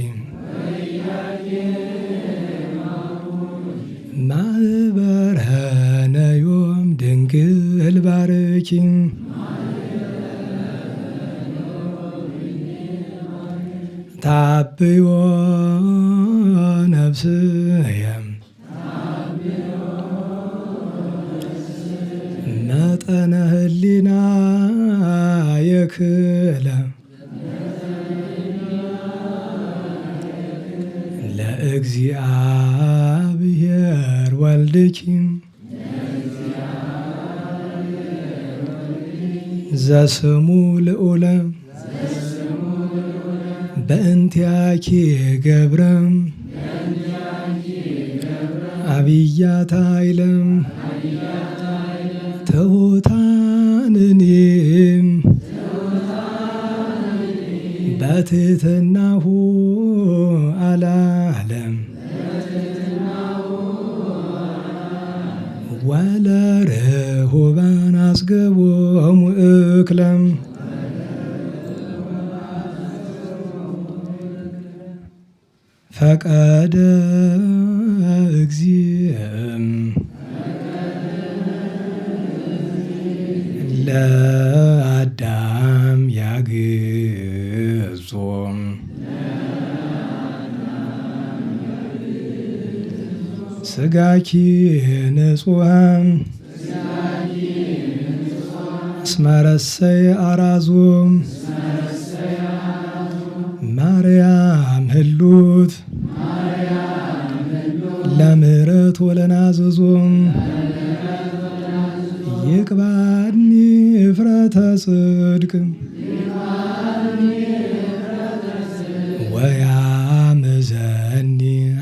ማህበረነ ዮም ድንግል ባረኪ ታብዮ ነፍስየ መጠነ ህሊና የክለ ለእግዚአብሔር ወልድኪ ዘስሙ ልዑለ በእንቲአኪ ገብረ አብያተ ኃይለ ትሑታንኒ በትሕትናሁ አልዓለም ወለርሁባን አስገቦሙ እክለም ፈቀደ እግዚእም ለአዳም ያግዞም ሥጋኪ ንጹሐን እስመ ረሰየ አራዞም ማርያም ህሉት ለምህረት ወለናዘዞም ይቅባኒ እፍረተ ጽድቅ ወያምዘኒ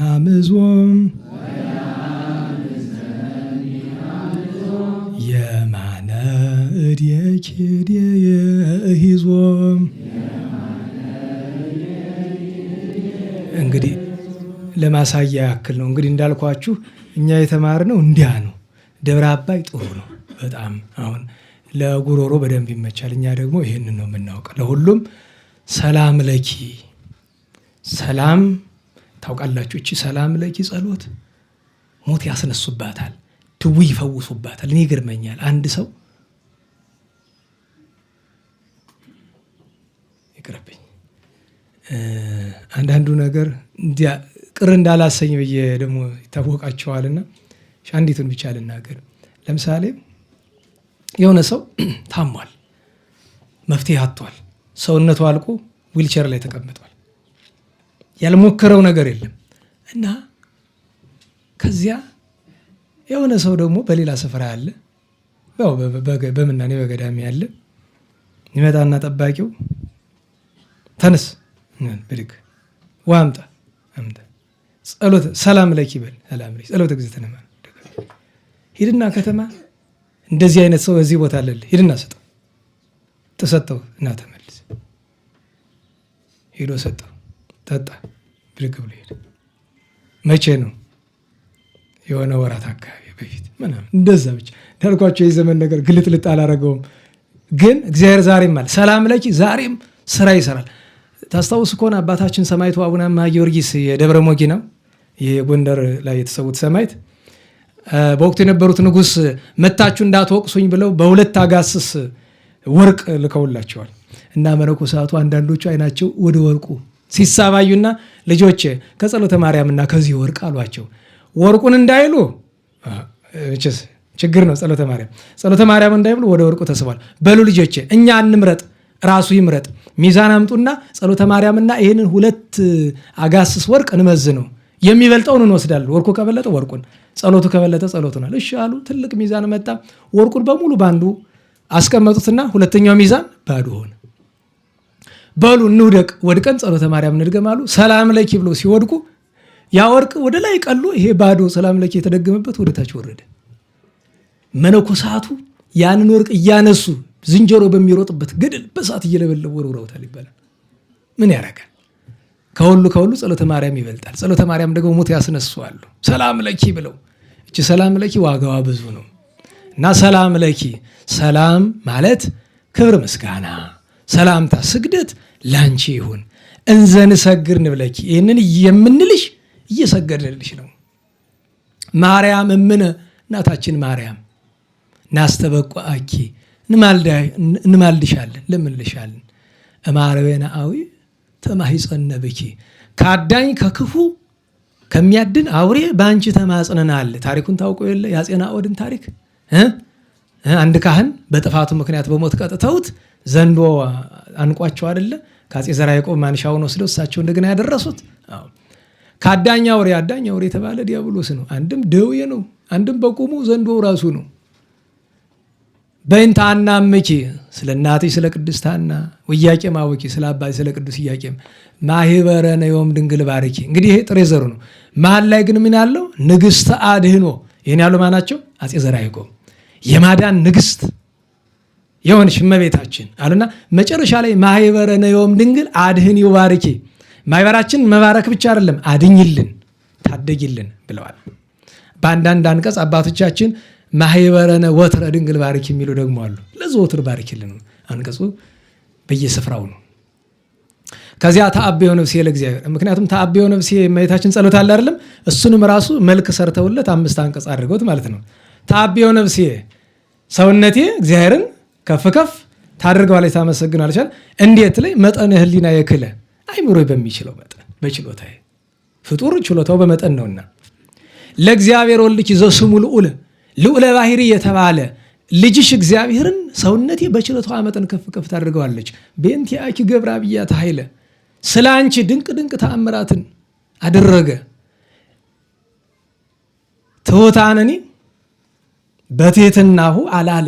አምዞም የማነ እድየኪ እድየ እሂዞም። እንግዲህ ለማሳያ ያክል ነው። እንግዲህ እንዳልኳችሁ እኛ የተማርነው እንዲያ ነው። ደብረ አባይ ጥሩ ነው በጣም አሁን ለጉሮሮ በደንብ ይመቻል። እኛ ደግሞ ይህንን ነው የምናውቀው። ለሁሉም ሰላም ለኪ ሰላም ታውቃላችሁ። እቺ ሰላም ለኪ ጸሎት ሞት ያስነሱባታል፣ ድዊ ይፈውሱባታል። እኔ ይገርመኛል። አንድ ሰው ይቅርብኝ አንዳንዱ ነገር እንዲያ ቅር እንዳላሰኝ ብዬ ደግሞ ይታወቃቸዋልና አንዲቱን ብቻ ልናገር። ለምሳሌ የሆነ ሰው ታሟል፣ መፍትሄ አጥቷል፣ ሰውነቱ አልቆ ዊልቸር ላይ ተቀምጧል፣ ያልሞከረው ነገር የለም እና ከዚያ የሆነ ሰው ደግሞ በሌላ ስፍራ ያለ በምናኔ በገዳሚ ያለ ይመጣና ጠባቂው ተነስ ብድግ ውሃ አምጣ ጸሎት ሰላም ለኪ በል ሰላም ለኪ ጸሎት እግዚእትነ ሂድና ከተማ እንደዚህ አይነት ሰው በዚህ ቦታ አለ ሂድና ሰጠው። ተሰጠው እና ተመልስ ሄዶ ሰጠው ጠጣ ብድግ ብሎ ሄደ። መቼ ነው? የሆነ ወራት አካባቢ በፊት ምናምን እንደዛ ብቻ እንዳልኳቸው የዘመን ነገር ግልጥልጥ አላረገውም። ግን እግዚአብሔር ዛሬም አለ ሰላም ለኪ ዛሬም ስራ ይሰራል። ታስታውስ ከሆነ አባታችን ሰማዕቱ አቡነ አምሃ ጊዮርጊስ የደብረ ሞጊ ነው የጎንደር ላይ የተሰዉት ሰማዕት በወቅቱ የነበሩት ንጉሥ መታችሁ እንዳትወቅሱኝ ብለው በሁለት አጋስስ ወርቅ ልከውላቸዋል እና መነኮሳቱ አንዳንዶቹ አይናቸው ወደ ወርቁ ሲሳባዩና ልጆቼ ከጸሎተ ማርያምና ከዚህ ወርቅ አሏቸው። ወርቁን እንዳይሉ ችግር ነው። ጸሎተ ማርያም እንዳይሉ ወደ ወርቁ ተስቧል። በሉ ልጆቼ እኛ እንምረጥ፣ ራሱ ይምረጥ። ሚዛን አምጡና ጸሎተ ማርያምና ይህንን ሁለት አጋስስ ወርቅ እንመዝነው። የሚበልጠውን እንወስዳለን። ወርቁ ከበለጠ ወርቁን፣ ጸሎቱ ከበለጠ ጸሎቱናል። እሺ አሉ። ትልቅ ሚዛን መጣ። ወርቁን በሙሉ ባንዱ አስቀመጡትና ሁለተኛው ሚዛን ባዶ ሆነ። በሉ እንውደቅ፣ ወድቀን ጸሎተ ማርያም እንድገማሉ። ሰላም ለኪ ብሎ ሲወድቁ ያ ወርቅ ወደ ላይ ቀሉ። ይሄ ባዶ ሰላም ለኪ የተደገመበት ወደ ታች ወረደ። መነኮሳቱ ያንን ወርቅ እያነሱ ዝንጀሮ በሚሮጥበት ገደል በሳት እየለበለቡ ወርውረውታል ይባላል። ምን ያደርጋል? ከሁሉ ጸሎተ ማርያም ይበልጣል። ጸሎተ ማርያም ደግሞ ሞት ያስነሱአሉ። ሰላም ለኪ ብለው እቺ ሰላም ለኪ ዋጋዋ ብዙ ነው እና ሰላም ለኪ ሰላም ማለት ክብር፣ ምስጋና፣ ሰላምታ፣ ስግደት ላንቺ ይሁን። እንዘንሰግድ ንብለኪ ይህንን የምንልሽ እየሰገድንልሽ ነው። ማርያም እምነ እናታችን ማርያም ናስተበቋኪ እንማልድሻለን፣ ለምንልሻለን። እማረቤነ አዊ ተማሂፀነ ብኪ ከአዳኝ ከክፉ ከሚያድን አውሬ በአንቺ ተማጽነናል። ታሪኩን ታውቆ የለ የአፄ ናኦድን ታሪክ አንድ ካህን በጥፋቱ ምክንያት በሞት ቀጥተውት ዘንዶ አንቋቸው አይደለ? ከአፄ ዘርዓ ያዕቆብ ማንሻውን ወስደው እሳቸው እንደገና ያደረሱት ከአዳኝ አውሬ የተባለ ዲያብሎስ ነው። አንድም ደዌ ነው፣ አንድም በቁሙ ዘንዶ ራሱ ነው። በእንተ አናምኪ ስለ እናትሽ ስለ ቅድስት ሐና ወኢያቄም አቡኪ ስለ አባትሽ ስለ ቅዱስ ኢያቄም ማህበረነ ዮም ድንግል ባርኪ። እንግዲህ ይሄ ጥሬ ዘሩ ነው። መሀል ላይ ግን ምን ያለው? ንግሥተ አድኅኖ። ይህን ያለው ማናቸው? አፄ ዘርዓ ያዕቆብ የማዳን ንግሥት የሆንሽ እመቤታችን አሉና መጨረሻ ላይ ማህበረ ነዮም ድንግል አድህን ይባርኪ ማህበራችን መባረክ ብቻ አይደለም አድኝልን ታደጊልን ብለዋል። በአንዳንድ አንቀጽ አባቶቻችን ማህበረነ ወትረ ድንግል ባርኪ የሚሉ ደግሞ አሉ። ለዘወትር ባርኪልን አንቀጹ በየስፍራው ነው። ከዚያ ተአብዮ ነፍሴ ለእግዚአብሔር ምክንያቱም ተአብዮ ነፍሴ እመቤታችን ጸሎት አለ አይደለም እሱንም ራሱ መልክ ሰርተውለት 5 አንቀጽ አድርገውት ማለት ነው። ተአብዮ ነፍሴ ሰውነቴ እግዚአብሔርን ከፍ ከፍ ታደርገዋለች ታመሰግናለች። እንዴት ላይ መጠን ህሊና የክለ አይምሮ በሚችለው መጠን በችሎታዬ ፍጡር ችሎታው በመጠን ነውና ለእግዚአብሔር ወልድኪ ዘስሙ ልዑለ ባህሪ የተባለ ልጅሽ እግዚአብሔርን ሰውነቴ በችሎታዋ መጠን ከፍ ከፍ ታደርገዋለች። በእንቲአኪ ገብረ አብያተ ኃይለ ስለ አንቺ ድንቅ ድንቅ ተአምራትን አደረገ። ትሑታንኒ በትሕትናሁ አላለ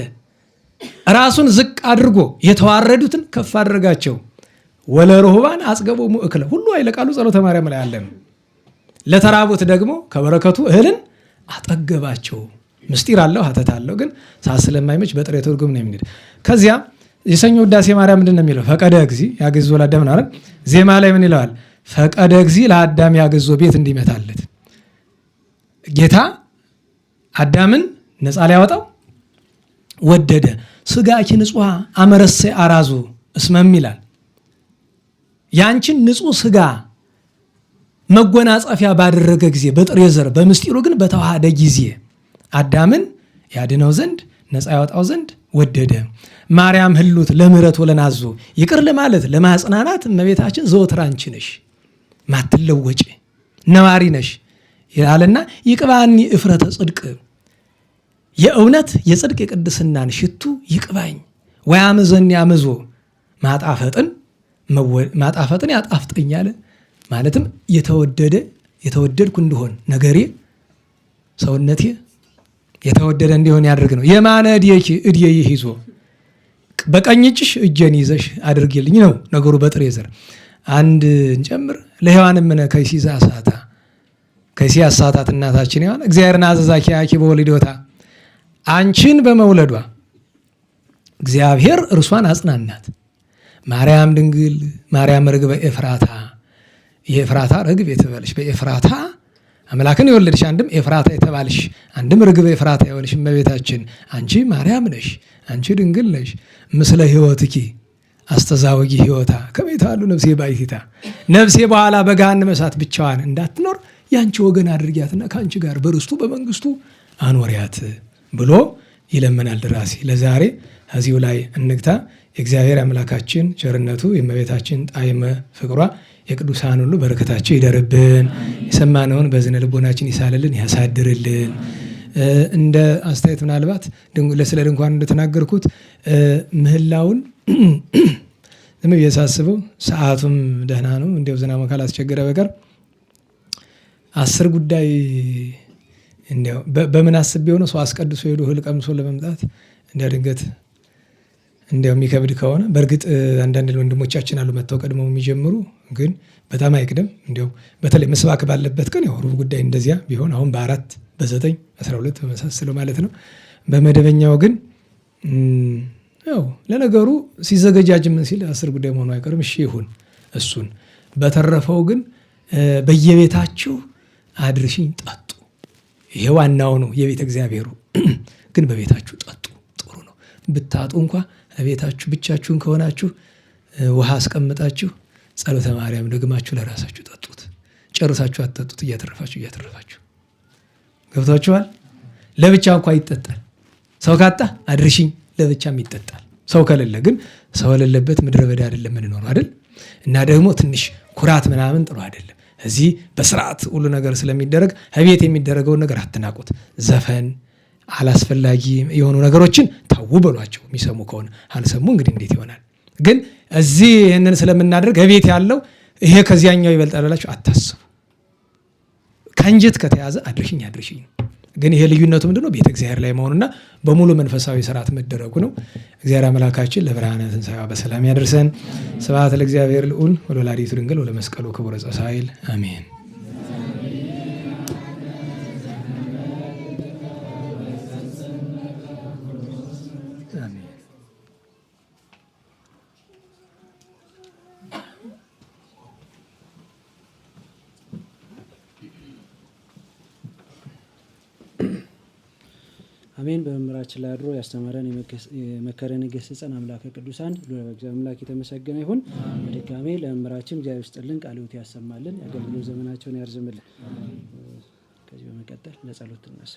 ራሱን ዝቅ አድርጎ የተዋረዱትን ከፍ አድርጋቸው። ወለርሁባን አጽገቦሙ እክለ ሁሉ አይለቃሉ ጸሎተ ማርያም ላይ አለ። ለተራቡት ደግሞ ከበረከቱ እህልን አጠገባቸው። ምስጢር አለው ሀተት አለው ግን ሰዓት ስለማይመች በጥሬ ትርጉም ነው የሚሄድ። ከዚያ የሰኞ ውዳሴ ማርያም ምንድን ነው የሚለው? ፈቀደ እግዚ ያገዞ ለአዳም ነው አይደል? ዜማ ላይ ምን ይለዋል? ፈቀደ እግዚ ለአዳም ያገዞ ቤት እንዲመታለት ጌታ አዳምን ነፃ ሊያወጣው ወደደ። ስጋኪ ንጹሐ አመረሰ አራዙ እስመም ይላል። ያንቺን ንጹህ ስጋ መጎናጸፊያ ባደረገ ጊዜ በጥሬ ዘር በምስጢሩ ግን በተዋሃደ ጊዜ አዳምን ያድነው ዘንድ ነፃ ያወጣው ዘንድ ወደደ። ማርያም ህሉት ለምህረት ወለናዞ ይቅር ለማለት ለማጽናናት እመቤታችን ዘወትር አንቺ ነሽ ማትለወጪ ነዋሪ ነሽ ይላልና ይቅባኒ እፍረተ ጽድቅ የእውነት የጽድቅ የቅድስናን ሽቱ ይቅባኝ ወያመዘን ያመዞ ማጣፈጥን ያጣፍጠኛል ማለትም የተወደድኩ እንደሆን ነገሬ ሰውነቴ የተወደደ እንዲሆን ያድርግ ነው። የማነ እድየኪ እድየ ይዞ በቀኝ እጅሽ እጄን ይዘሽ አድርጊልኝ ነው ነገሩ። በጥሬ ዘር አንድ እንጨምር። ለሔዋን ምን ከይሲዛ ሳታ ከይሲ አሳታት እናታችን ሔዋን እግዚአብሔርን አዘዛኪ ያኪ በወልዶታ አንቺን በመውለዷ እግዚአብሔር እርሷን አጽናናት። ማርያም ድንግል ማርያም ርግበ ኤፍራታ የኤፍራታ ርግብ የተባለሽ በኤፍራታ አምላክን የወለድሽ አንድም ኤፍራታ የተባለሽ አንድም ርግበ ኤፍራታ የሆነሽ እመቤታችን አንቺ ማርያም ነሽ፣ አንቺ ድንግል ነሽ። ምስለ ሕይወትኪ አስተዛወጊ ሕይወታ ከቤት አሉ ነፍሴ ባይቲታ ነፍሴ በኋላ በገሃነመ እሳት ብቻዋን እንዳትኖር ያንቺ ወገን አድርጊያትና ከአንቺ ጋር በርስቱ በመንግስቱ አኖሪያት ብሎ ይለመናል ደራሲ። ለዛሬ እዚሁ ላይ እንግታ። የእግዚአብሔር አምላካችን ቸርነቱ የእመቤታችን ጣዕመ ፍቅሯ የቅዱሳን ሁሉ በረከታቸው ይደርብን። የሰማነውን በዝነ ልቦናችን ይሳልልን ያሳድርልን። እንደ አስተያየት ምናልባት ስለ ድንኳን እንደተናገርኩት ምህላውን ዝም ብዬ ሳስበው ሰዓቱም ደህና ነው እንዲያው ዝናብ ካላስቸገረ በቀር 10 ጉዳይ እንዲያው በምን አስቤው ነው ሰው አስቀድሶ ሄዶ እህል ቀምሶ ለመምጣት እንዲያው ድንገት እንዲያው የሚከብድ ከሆነ በእርግጥ አንዳንድ ወንድሞቻችን አሉ መጥተው ቀድመው የሚጀምሩ ግን በጣም አይቅደም። እንዲያው በተለይ መስባክ ባለበት ቀን ያው ሩብ ጉዳይ እንደዚያ ቢሆን አሁን በ4 በ9 12 በመሳሰለው ማለት ነው። በመደበኛው ግን ያው ለነገሩ ሲዘገጃጅ ምን ሲል 10 ጉዳይ መሆኑ አይቀርም። እሺ ይሁን እሱን። በተረፈው ግን በየቤታችሁ አድርሽኝ ጠጡ። ይሄ ዋናው ነው የቤተ እግዚአብሔሩ። ግን በቤታችሁ ጠጡ ጥሩ ነው። ብታጡ እንኳ ቤታችሁ ብቻችሁን ከሆናችሁ ውሃ አስቀምጣችሁ ጸሎተ ማርያም ደግማችሁ ለራሳችሁ ጠጡት። ጨርሳችሁ አትጠጡት። እያተረፋችሁ ገብታችኋል። ለብቻ እንኳ ይጠጣል። ሰው ካጣ አድርሽኝ ለብቻም ይጠጣል። ሰው ከሌለ ግን ሰው የሌለበት ምድረ በዳ አይደለም የምንኖረው አይደል? እና ደግሞ ትንሽ ኩራት ምናምን ጥሩ አይደለም። እዚህ በስርዓት ሁሉ ነገር ስለሚደረግ ቤት የሚደረገውን ነገር አትናቁት። ዘፈን አላስፈላጊ የሆኑ ነገሮችን ተው በሏቸው። የሚሰሙ ከሆነ አልሰሙ እንግዲህ እንዴት ይሆናል? ግን እዚህ ይህንን ስለምናደርግ ቤት ያለው ይሄ ከዚያኛው ይበልጣል ብላችሁ አታስቡ። ከእንጀት ከተያዘ አድርሽኝ ግን ይሄ ልዩነቱ ምንድነው? ቤተ እግዚአብሔር ላይ መሆኑና በሙሉ መንፈሳዊ ስርዓት መደረጉ ነው። እግዚአብሔር አምላካችን ለብርሃነ ትንሣኤዋ በሰላም ያደርሰን። ስብሐት ለእግዚአብሔር ልዑል ወለወላዲቱ ድንግል ወለመስቀሉ ክቡር ዘጻሳይል አሜን። አሜን። በመምህራችን ላይ አድሮ ያስተማረን የመከረን የገሰጸን አምላከ ቅዱሳን እግዚአብሔር አምላክ የተመሰገነ ይሁን። በድጋሜ ለመምህራችን እግዚአብሔር ይስጥልን፣ ቃለ ሕይወት ያሰማልን፣ የአገልግሎት ዘመናቸውን ያርዝምልን። ከዚህ በመቀጠል ለጸሎት እንነሳ።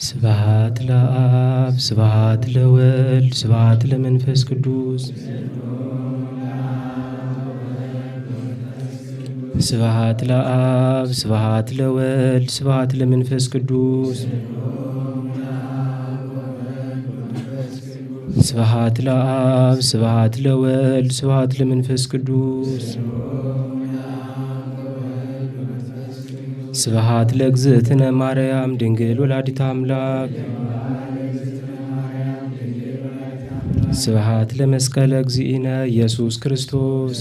ስብሐት ለአብ ስብሐት ለወልድ ስብሐት ለመንፈስ ቅዱስ ስብሐት ለአብ ስብሐት ለወልድ ስብሐት ለመንፈስ ቅዱስ ስብሐት ለአብ ስብሐት ለወልድ ስብሐት ለመንፈስ ቅዱስ ስብሐት ለእግዝእትነ ማርያም ድንግል ወላዲተ አምላክ ስብሐት ለመስቀለ እግዚእነ ኢየሱስ ክርስቶስ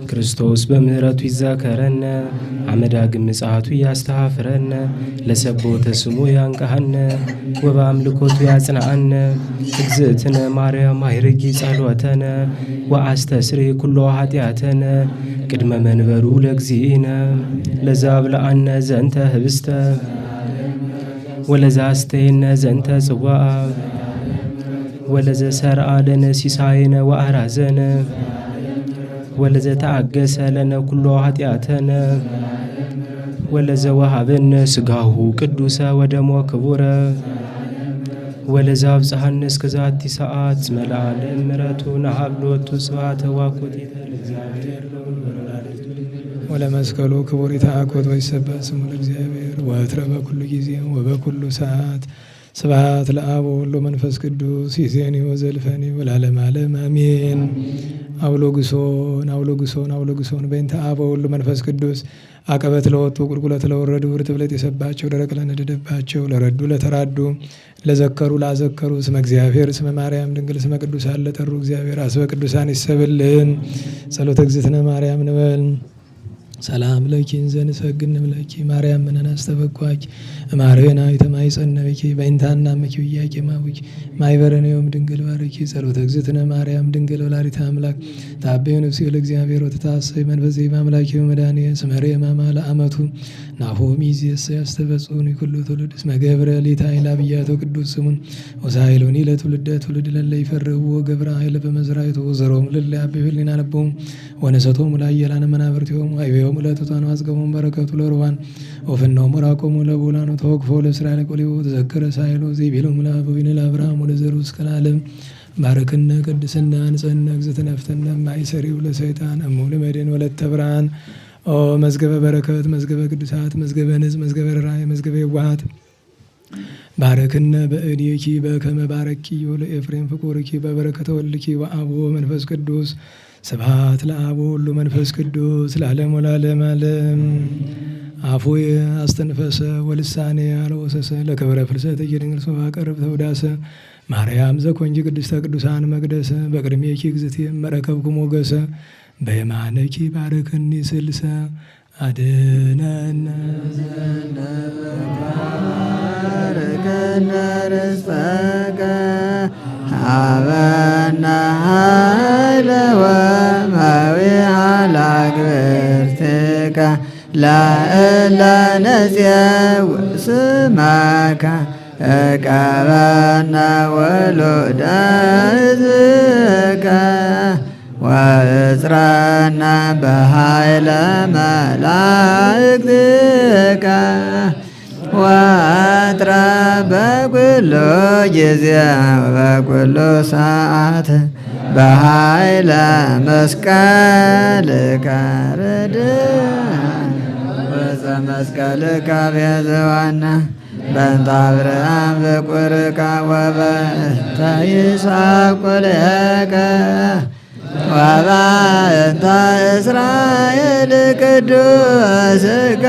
ክርስቶስ በምህረቱ ይዛከረነ አመዳግም ምጽአቱ ያስተሐፍረነ ለሰቦተ ስሙ ያንቀሐነ ወበአምልኮቱ ያጽንዐነ እግዝእትነ ማርያም አይርጊ ጸሎተነ ወአስተስሪ ኩሎ ኃጢአተነ ቅድመ መንበሩ ለእግዚእነ ለዛብልዐነ ዘንተ ህብስተ ወለዛስተየነ ዘንተ ጽዋዐ ወለዘሰርዐ ለነ ሲሳየነ ወአራዘነ ወለዘተአገሰ ለነ ኩሎ ኃጢአተነ ወለዘወሃበነ ሥጋሁ ቅዱሰ ወደሞ ክቡረ ወለዘአብጽሐነ እስከ ዛቲ ሰዓት መልዓለ ምሕረቱ ነሀብሎቱ ስብሐተ ወአኮቴተ ለእግዚአብሔር ወለመስቀሉ ክቡር ይትአኮት ወይሰበሕ ስሙ ለእግዚአብሔር ወትረ በኩሉ ጊዜ ወበኩሉ ሰዓት ስብሐት ለአብ ወወልድ ወመንፈስ ቅዱስ ይእዜኒ ወዘልፈኒ ወለዓለመ ዓለም አሜን። አውሎግሶን አውሎግሶን አውሎግሶን በእንተ አብ ወወልድ ወመንፈስ ቅዱስ አቀበት ለወጡ ቁልቁለት ለወረዱ ርትብለት የሰባቸው ደረቅ ለነደደባቸው ለረዱ ለተራዱ ለዘከሩ ላዘከሩ ስመ እግዚአብሔር ስመ ማርያም ድንግል ስመ ቅዱሳን ለጠሩ እግዚአብሔር አስበ ቅዱሳን ይሰብልን። ጸሎተ እግዝእትነ ማርያም ንበል። ሰላም ለኪ እንዘንሰግድ ንብለኪ ማርያም ምነን አስተበኳኪ እማርህና የተማይጸነብኪ በእንታና መኪ ውያቄ ማውኪ ማይበረኔዮም ድንግል ባረኪ ጸሎተ እግዝእትነ ማርያም ድንግል ወላዲተ አምላክ ታቤ ነፍሴ ለእግዚአብሔር ወተታሰይ መንፈሴ በአምላኬ መድኃኒየ ስመሬ ማማ ለአመቱ ናሆም ይእዜሰ ያስተበጽኡኒ ኩሉ ትውልድ እስመ ገብረ ሊታይ ላብያቶ ቅዱስ ስሙን ወሳይሎኒ ለትውልደ ትውልድ ለለ ይፈርህዎ ገብረ ኃይለ በመዝራይቱ ዘሮም ለለ አብብ ህሊና ለቦሙ ወነሰቶሙ ላየላነ መናብርቲሆሙ አይቤሆሙ ለትቷን አጽገሞም በረከቱ ለሩባን ወፍናው መራቆሙ ለቡላኑ ተወክፎ ለእስራኤል ቆሊቦ ተዘከረ ሳይሎ ዜቤሎሙ ለአበዊነ ለአብርሃም ወለዘሩ እስከ ለዓለም ባረክነ ቅድስና አንጸነ እግዝእትነ ፍትነ ማይሰሪው ለሰይጣን እሙ ለመድን ወለተ ብርሃን ኦ መዝገበ በረከት መዝገበ ቅዱሳት መዝገበ ንጽ መዝገበ ራእይ መዝገበ የዋሃት ባረክነ በእዴኪ በከመ ባረኪዮ ለኤፍሬም ፍቁርኪ በበረከተ ወልድኪ ወአብ ወመንፈስ ቅዱስ ስብሐት ለአብ ወወልድ ወመንፈስ ቅዱስ ለዓለሙ ለዓለመ ዓለም። አፉየ አስተንፈሰ ወልሳኔ አልወሰሰ ለክብረ ፍልሰተ ድንግል ሶባ ቀርብ ተውዳሰ ማርያም ዘኮንጂ ቅድስተ ቅዱሳን መቅደሰ በቅድሜኪ እግዝእትየ መረከብኩ ሞገሰ በየማነኪ ባረክኒ ስልሰ አድነነ ባረከነ ርዝቀከ ሀበነ ኃይለ ወመዊዓ ለአግብርትከ ለእለ ነጽየው ስመከ እቀበነ ወሉደ ሕዝብከ ወእጽረነ በኃይለ መላእክትከ ወአጥረ በኩሉ ጊዜ በኩሉ ሰዓት በኃይለ መስቀልከ ርድእ ወፀ መስቀልከ ቤዛዋነ በእንተ አብርሃም በቁርከ ወበእንተ ይስሐቅ ቁልኤከ ወበእንተ እስራኤል ቅዱስከ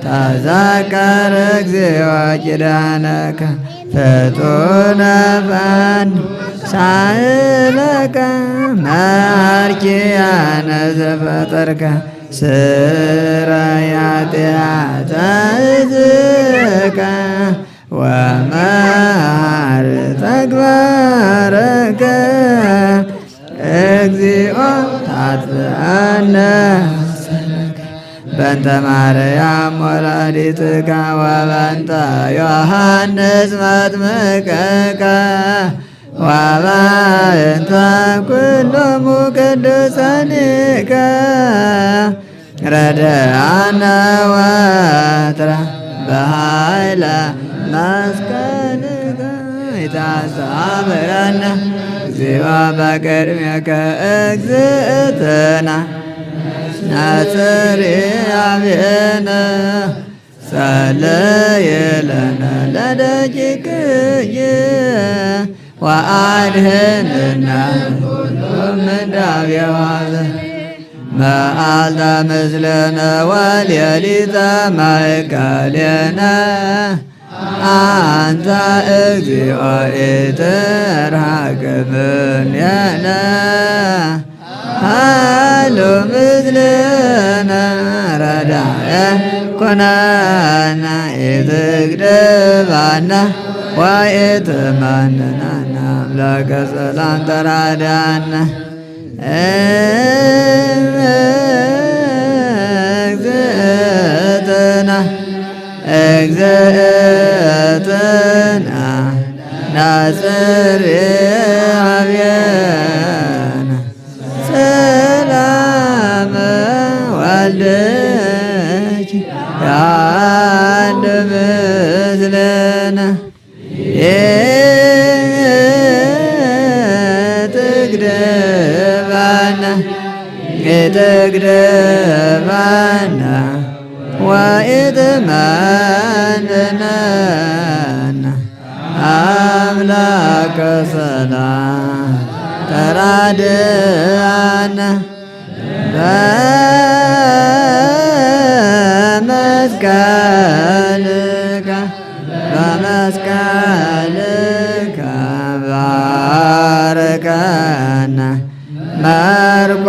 ተዘከር እግዚኦ ኪዳነከ ፍጡነ ፈን ሳይለከ መርኪያነ ዘፈጠርከ ስራያትያተ እዝከ ወመሃር ተግባረከ እግዚኦ ታጥፍአነ በእንተ ማርያም ወላዲትከ ወበእንተ ዮሐንስ መጥምቅከ ወበእንተ ኩሎሙ ቅዱሳኒከ ረድአነ ወትረ በኃይለ መስቀልከ ኢታስተምረነ እግዚኦ በቅድሜከ እግዝእትነ ናጽሪ አብየነ ጸልይ ለነ ለደቂቅየ ወአድኅነነ እምዳብየ ኀዘን መዓልተ ምስለነ ወሌሊተ ማእከሌነ አንተ እግዚኦ ኢትርሐቅብኔነ ሃሎ ምስልነ ረዳኤ ኮነነ ኢትግድባነ ወኢትመንነነ አምላከ ሰላም ተራዳነ እግዝእትነ ናጽሪ አብየነ ሰላመ ወልድኪ ያንድ ምስልነ ኢትግድባነ ወኢትመንነነ አምላከ ሰላም ተራድአነ በመስቀልከ ባርከነ መርቆሬዎስ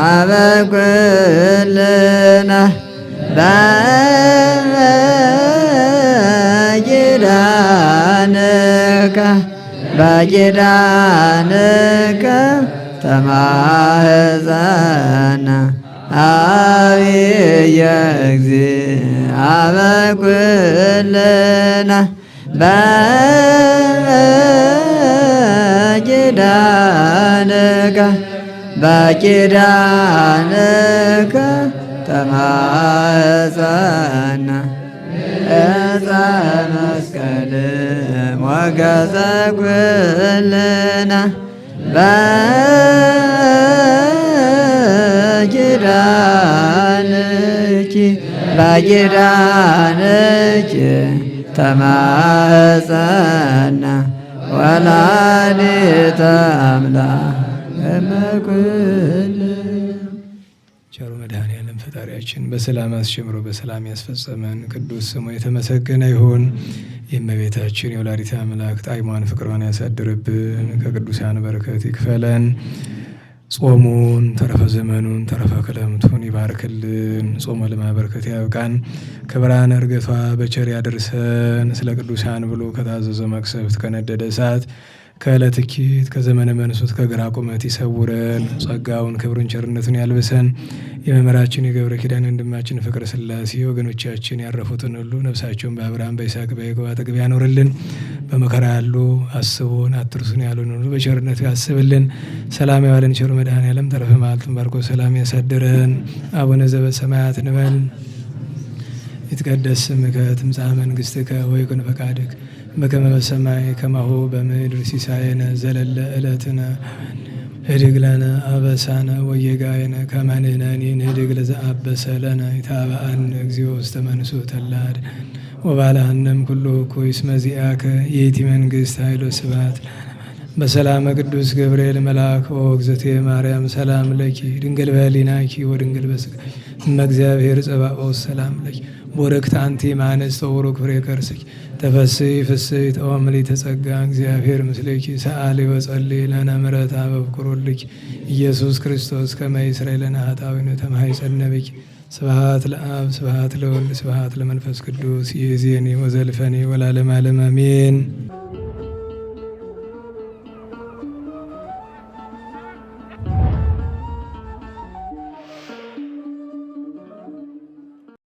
አበኩልነ በኪዳንከ ተማህፀነ አብየ እግዚእ አበኩልነ በኪዳንከ ተማህፀነ ዕፀ መስቀል ሞገሰ ኩልነ በኪዳንኪ ተማህፀነ ወላዲተ አምላክ እመኩል። ቸሩ መድኃኔዓለም ፈጣሪያችን በሰላም አስጀምሮ በሰላም ያስፈጸመን ቅዱስ ስሙ የተመሰገነ ይሁን። የእመቤታችን የወላዲተ አምላክ ጣዕሟን ፍቅሯን ያሳድርብን፣ ከቅዱሳን በረከት ይክፈለን። ጾሙን ተረፈ ዘመኑን ተረፈ ክረምቱን ይባርክልን። ጾመ ለማበርከት ያብቃን። ከብርሃነ ዕርገቷ በቸር ያደርሰን። ስለ ቅዱሳን ብሎ ከታዘዘ መቅሰፍት ከነደደ እሳት ከዕለት እኪት ከዘመነ መንሱት ከግራ ቁመት ይሰውረን። ጸጋውን ክብሩን ቸርነቱን ያልብሰን። የመምህራችን የገብረ ኪዳን ወንድማችን ፍቅረ ሥላሴ ወገኖቻችን ያረፉትን ሁሉ ነፍሳቸውን በአብርሃም በይስሐቅ በያዕቆብ አጠገብ ያኖርልን። በመከራ ያሉ አስቡን አትርሱን ያሉን ሁሉ በቸርነቱ ያስብልን። ሰላም ያዋለን ቸሩ መድኃኔዓለም ተረፈ መዓልቱን ባርኮ ሰላም ያሳድረን። አቡነ ዘበሰማያት እንበል። ይትቀደስ ስምከ ትምጻእ መንግሥትከ ወይኩን ፈቃድከ በከመ በሰማይ ከማሁ በምድር ሲሳየነ ዘለለ ዕለትነ ህድግ ለነ አበሳነ ወጌጋየነ ከመ ንሕነኒ ንህድግ ለዘአበሰ ለነ ኢታብአነ እግዚኦ ውስተ መንሱት እለ አድኅነነ ወባልሐነም ኩሉ እኩይ እስመ ዚአከ ይእቲ መንግሥት ኃይል ወስብሐት። በሰላመ ቅዱስ ገብርኤል መልአክ ወእግዝእትየ ማርያም ሰላም ለኪ ድንግል በኅሊናኪ ወድንግል በሥጋኪ እመ እግዚአብሔር ጸባኦት ሰላም ለኪ ቦረክት አንቲ እምአንስት ወቡሩክ ፍሬ ከርሥኪ ተፈሥሒ ፍሥሕት ኦ ምልዕተ ጸጋ እግዚአብሔር ምስሌኪ ሰአሊ ወጸልዪ ለነ ምሕረተ በፍቁር ወልድኪ ኢየሱስ ክርስቶስ ከመ ይስረይ ለነ ኃጣውኢነ ተማኅፀነ ብኪ። ስብሐት ለአብ ስብሐት ለወልድ ስብሐት ለመንፈስ ቅዱስ ይእዜኒ ወዘልፈኒ ወለዓለመ ዓለም አሜን።